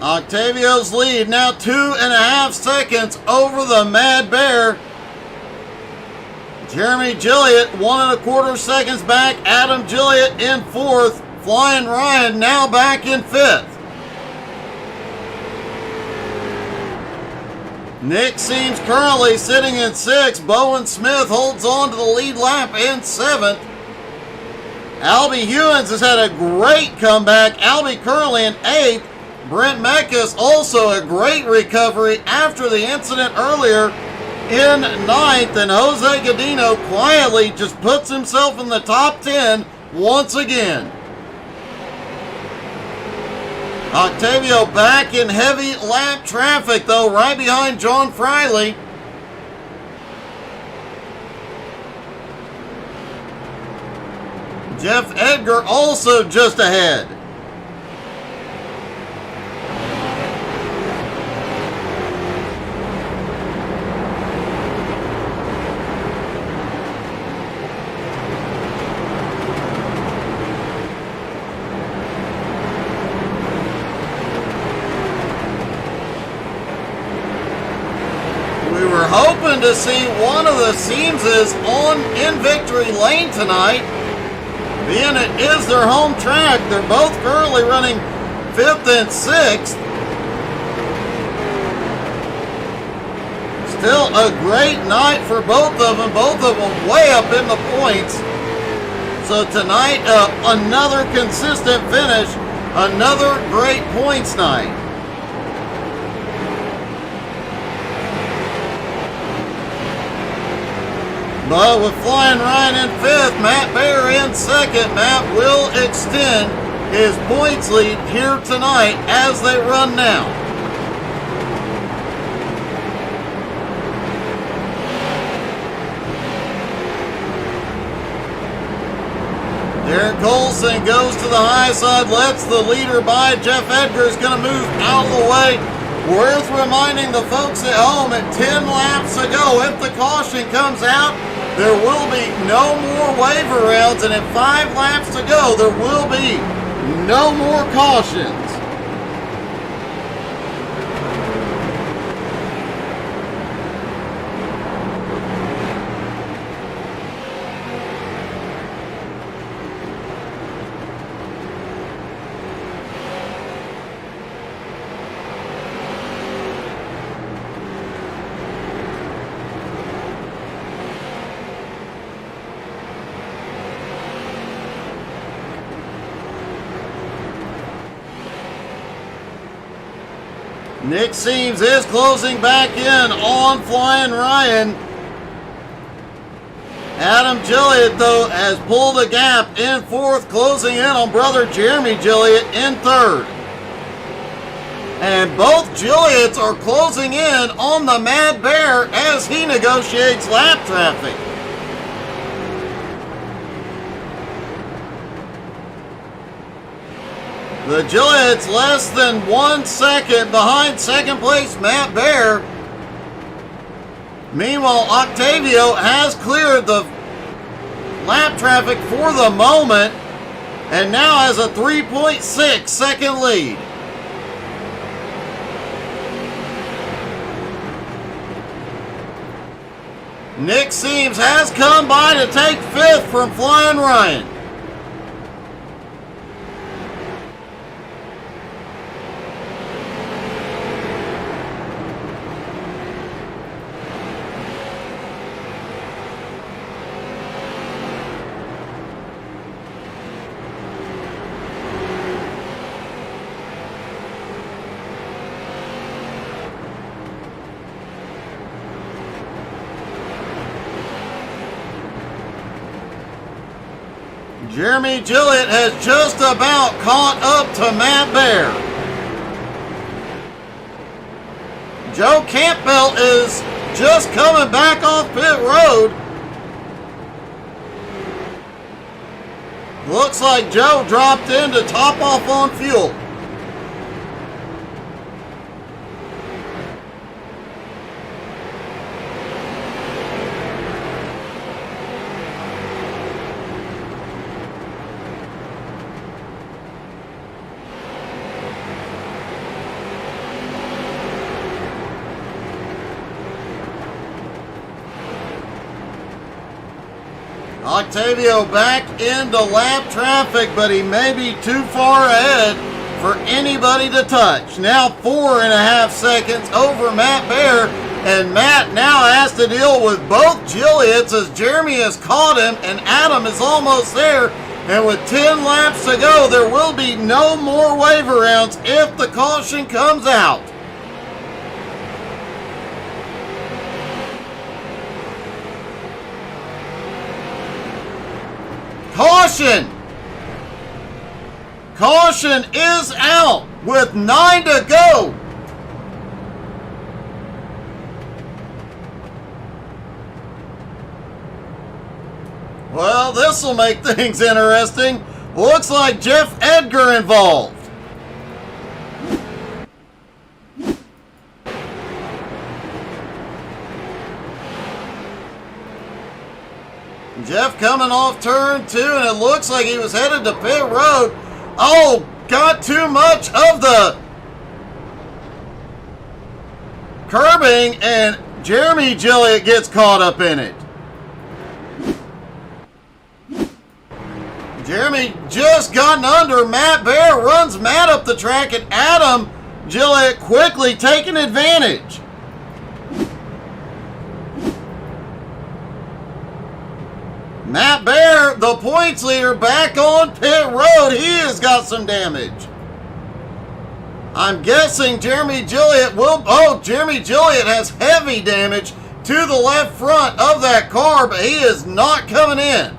Octavio's lead now 2.5 seconds over the Mad Bear. Jeremy Gilliat 1.25 seconds back. Adam Gilliat in 4th. Flying Ryan now back in 5th. Nick Seaves currently sitting in 6th. Bowen Smith holds on to the lead lap in 7th. Albie Hewins has had a great comeback. Albie currently in 8th. Brent Meckes also a great recovery after the incident earlier in 9th. And Jose Godino quietly just puts himself in the top 10 once again. Octavio back in heavy lap traffic though, right behind John Friley. Jeff Edgar also just ahead. Hoping to see one of the Seamses in victory lane tonight, being it is their home track. They're both currently running 5th and 6th. Still a great night for both of them. Both of them way up in the points. So tonight, another consistent finish. Another great points night. But with Flying Ryan in 5th, Matt Bear in 2nd, Matt will extend his points lead here tonight as they run now. Derek Colson goes to the high side, lets the leader by. Jeff Edgar is going to move out of the way. Worth reminding the folks at home at 10 laps to go, if the caution comes out, there will be no more waiver rounds, and at 5 laps to go, there will be no more cautions. Nick Seams is closing back in on Flying Ryan. Adam Gilliott, though, has pulled a gap in 4th, closing in on brother Jeremy Gilliott in 3rd. And both Gilliotts are closing in on the Mad Bear as he negotiates lap traffic. The Gilliotts less than 1 second behind 2nd place Matt Bear. Meanwhile, Octavio has cleared the lap traffic for the moment and now has a 3.6 second lead. Nick Seams has come by to take 5th from Flying Ryan. Jeremy Gilliott has just about caught up to Matt Bear. Joe Campbell is just coming back off pit road. Looks like Joe dropped in to top off on fuel. Octavio back into lap traffic, but he may be too far ahead for anybody to touch. Now 4.5 seconds over Matt Bear, and Matt now has to deal with both Gilliotts as Jeremy has caught him and Adam is almost there. And with 10 laps to go, there will be no more waiver rounds if the caution comes out. Caution! Caution is out with 9 to go. Well, this will make things interesting. Looks like Jeff Edgar involved. Jeff coming off turn 2, and it looks like he was headed to pit road. Oh, got too much of the curbing, and Jeremy Gilliott gets caught up in it. Jeremy just gotten under. Matt Bear runs Matt up the track, and Adam Gilliott quickly taking advantage. Matt Bear, the points leader, back on pit road. He has got some damage. I'm guessing Jeremy Gilliatt will... Oh, Jeremy Gilliatt has heavy damage to the left front of that car, but he is not coming in.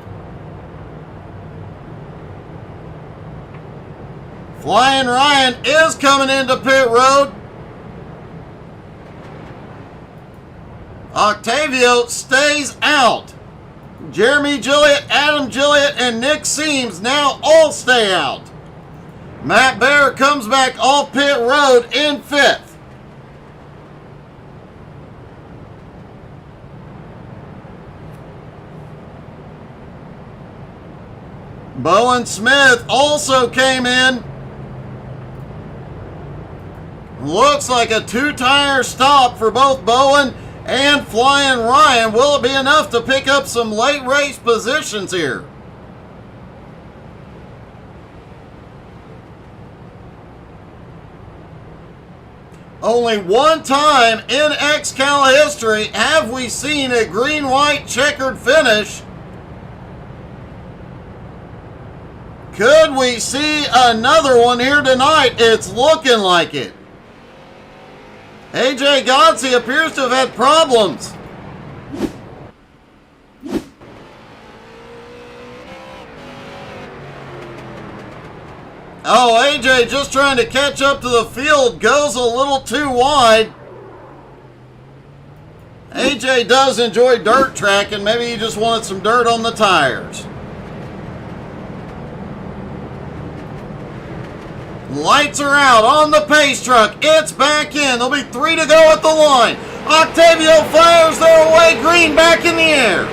Flying Ryan is coming into pit road. Octavio stays out. Jeremy Gilliatt, Adam Gilliatt, and Nick Seams now all stay out. Matt Bear comes back off pit road in 5th. Bowen Smith also came in. Looks like a 2-tire stop for both Bowen and Flying Ryan. Will it be enough to pick up some late race positions here? Only one time in XCAL history have we seen a green-white checkered finish. Could we see another one here tonight? It's looking like it. AJ Godsey appears to have had problems. Oh, AJ just trying to catch up to the field, goes a little too wide. AJ does enjoy dirt track, and maybe he just wanted some dirt on the tires. Lights are out on the pace truck. It's back in. There'll be 3 to go at the line. Octavio fires their way. Green back in the air.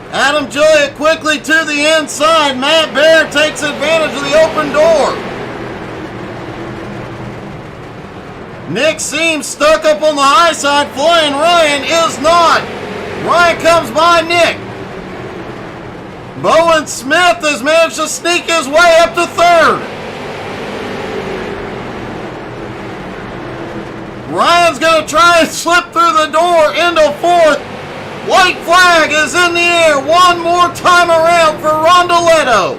Adam Gilliatt quickly to the inside. Matt Bear takes advantage of the open door. Nick Seams stuck up on the high side. Flying Ryan is not. Ryan comes by Nick. Bowen Smith has managed to sneak his way up to 3rd. Ryan's going to try and slip through the door into 4th. White flag is in the air one more time around for Rondoletto.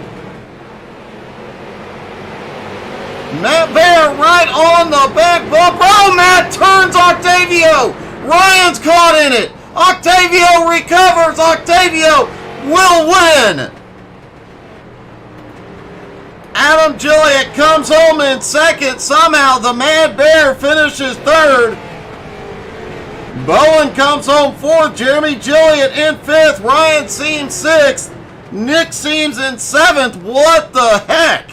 Matt Bear right on the back bumper. Oh, Matt turns Octavio. Ryan's caught in it. Octavio recovers. Octavio will win. Adam Gilliatt comes home in 2nd. Somehow the Mad Bear finishes 3rd. Bowen comes home 4th. Jeremy Gilliatt in 5th. Ryan Seams 6th. Nick Seams in 7th. What the heck?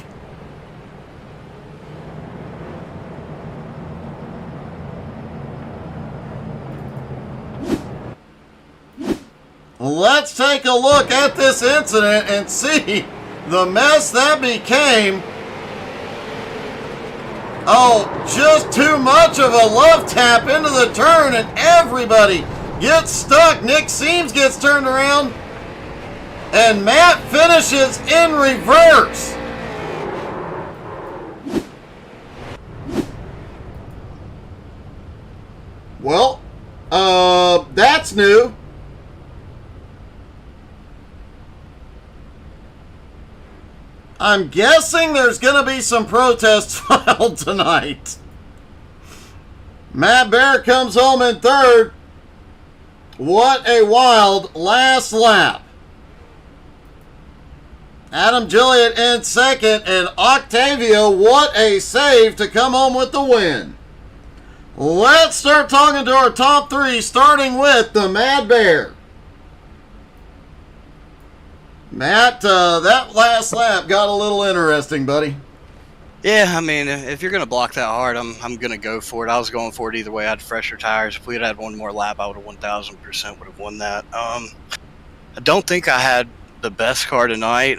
Let's take a look at this incident and see the mess that became. Oh, just too much of a love tap into the turn and everybody gets stuck. Nick Seams gets turned around and Matt finishes in reverse. Well, that's new. I'm guessing there's going to be some protests filed tonight. Matt Bear comes home in 3rd. What a wild last lap. Adam Gilliatt in 2nd, and Octavio, what a save to come home with the win. Let's start talking to our top 3, starting with the Mad Bear. Matt, that last lap got a little interesting, buddy. Yeah, I mean, if you're going to block that hard, I'm going to go for it. I was going for it either way. I had fresher tires. If we had one more lap, I would have 1,000% would have won that. I don't think I had the best car tonight,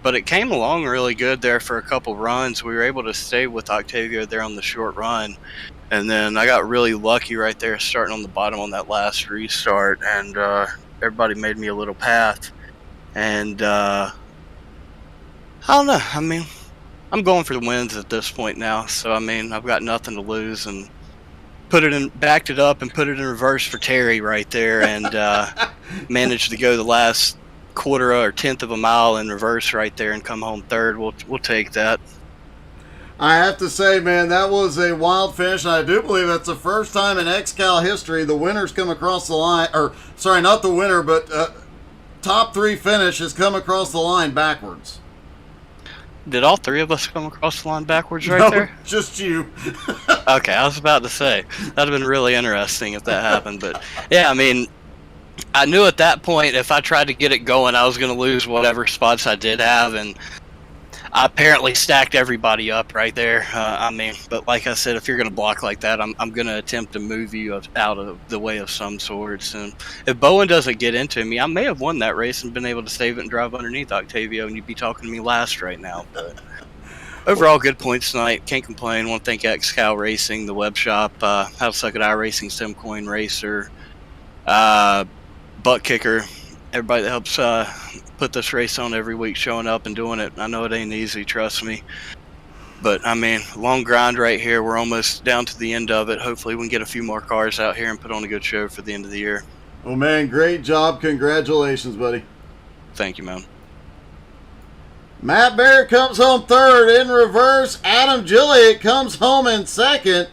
but it came along really good there for a couple runs. We were able to stay with Octavio there on the short run, and then I got really lucky right there starting on the bottom on that last restart, and everybody made me a little path. And I don't know. I mean, I'm going for the wins at this point now. So I mean, I've got nothing to lose, and backed it up and put it in reverse for Terry right there. And manage to go the last quarter or tenth of a mile in reverse right there and come home third, we'll take that. I have to say, man, that was a wild finish, and I do believe that's the first time in XCAL history the winner's come across the line, or sorry, not the winner, but top 3 finish has come across the line backwards. Did all 3 of us come across the line backwards right No, there? just you. Okay, I was about to say, that'd have been really interesting if that happened. But, yeah, I mean, I knew at that point if I tried to get it going, I was going to lose whatever spots I did have, and I apparently stacked everybody up right there. I mean, but like I said, if you're going to block like that, I'm going to attempt to move you out of the way of some sorts. And if Bowen doesn't get into me, I may have won that race and been able to save it and drive underneath Octavio, and you'd be talking to me last right now. But overall, good points tonight. Can't complain. Want to thank XCAL Racing, the web shop, How to Suck at iRacing, Simcoin Racer, Butt Kicker, everybody that helps put this race on every week, showing up and doing it. I know it ain't easy, trust me. But, I mean, long grind right here. We're almost down to the end of it. Hopefully we can get a few more cars out here and put on a good show for the end of the year. Well, man, great job. Congratulations, buddy. Thank you, man. Matt Barrett comes home third in reverse. Adam Gilliott comes home in second.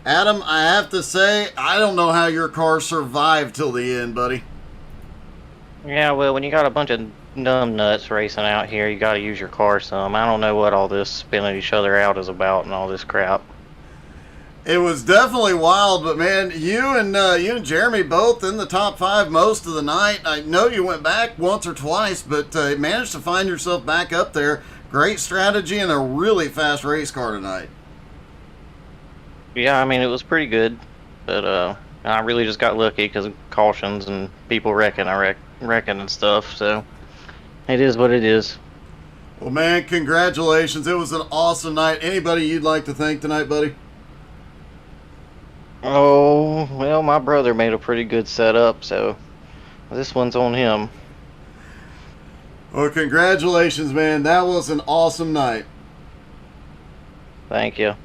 Adam, I have to say, I don't know how your car survived till the end, buddy. Yeah, well, when you got a bunch of numb nuts racing out here, you got to use your car some. I don't know what all this spilling each other out is about and all this crap. It was definitely wild, but man, you and Jeremy both in the top 5 most of the night. I know you went back once or twice, but managed to find yourself back up there. Great strategy and a really fast race car tonight. Yeah, I mean, it was pretty good, but I really just got lucky because of cautions and people wrecking and stuff, so it is what it is. Well, man, congratulations. It was an awesome night. Anybody you'd like to thank tonight, buddy? Oh, well, my brother made a pretty good setup, so this one's on him. Well, congratulations, man. That was an awesome night. Thank you.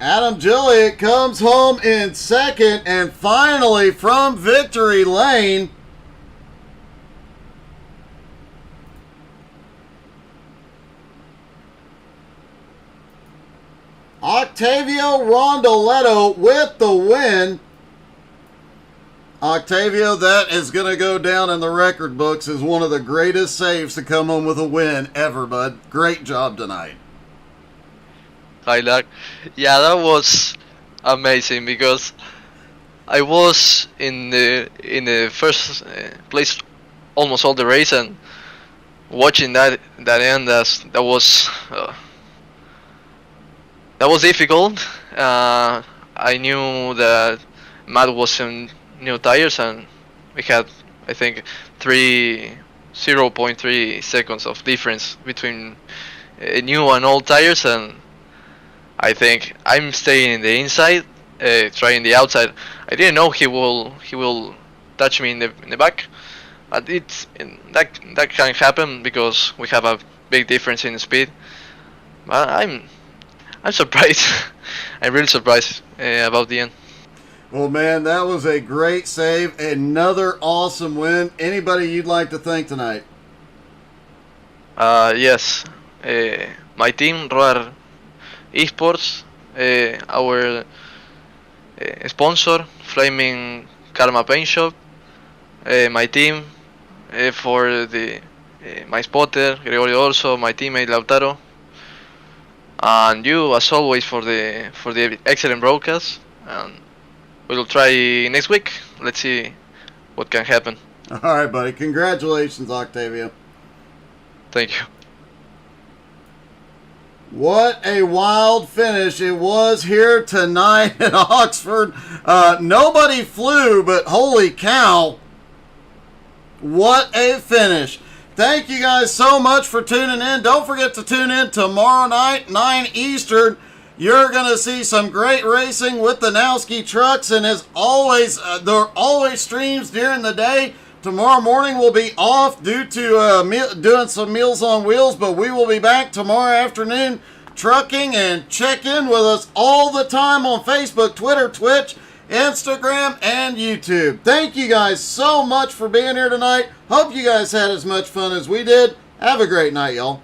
Adam Gilliott comes home in second, and finally from victory lane, Octavio Rondoletto with the win. Octavio, that is going to go down in the record books as one of the greatest saves to come home with a win ever, bud. Great job tonight. Hi, Lark. Yeah, that was amazing because I was in the first place almost all the race, and watching that end, that was difficult. I knew that Matt was in new tires, and we had, I think, 0.3 seconds of difference between new and old tires, and I think I'm staying in the inside, trying the outside. I didn't know he will touch me in the back, but that can happen because we have a big difference in speed. But I'm surprised. I'm really surprised about the end. Well, man, that was a great save. Another awesome win. Anybody you'd like to thank tonight? Yes, my team, Roar Esports, our sponsor, Flaming Karma Paint Shop, my team, for my spotter, Gregorio Orso, my teammate Lautaro, and you, as always, for the excellent broadcast. And we'll try next week. Let's see what can happen. All right, buddy. Congratulations, Octavio. Thank you. What a wild finish it was here tonight at Oxford. Nobody flew, but holy cow, what a finish. Thank you guys so much for tuning in. Don't forget to tune in tomorrow night, 9 Eastern. You're going to see some great racing with the Nowski trucks, and as always, there are always streams during the day. Tomorrow morning we'll be off due to doing some Meals on Wheels, but we will be back tomorrow afternoon trucking, and check in with us all the time on Facebook, Twitter, Twitch, Instagram, and YouTube. Thank you guys so much for being here tonight. Hope you guys had as much fun as we did. Have a great night, y'all.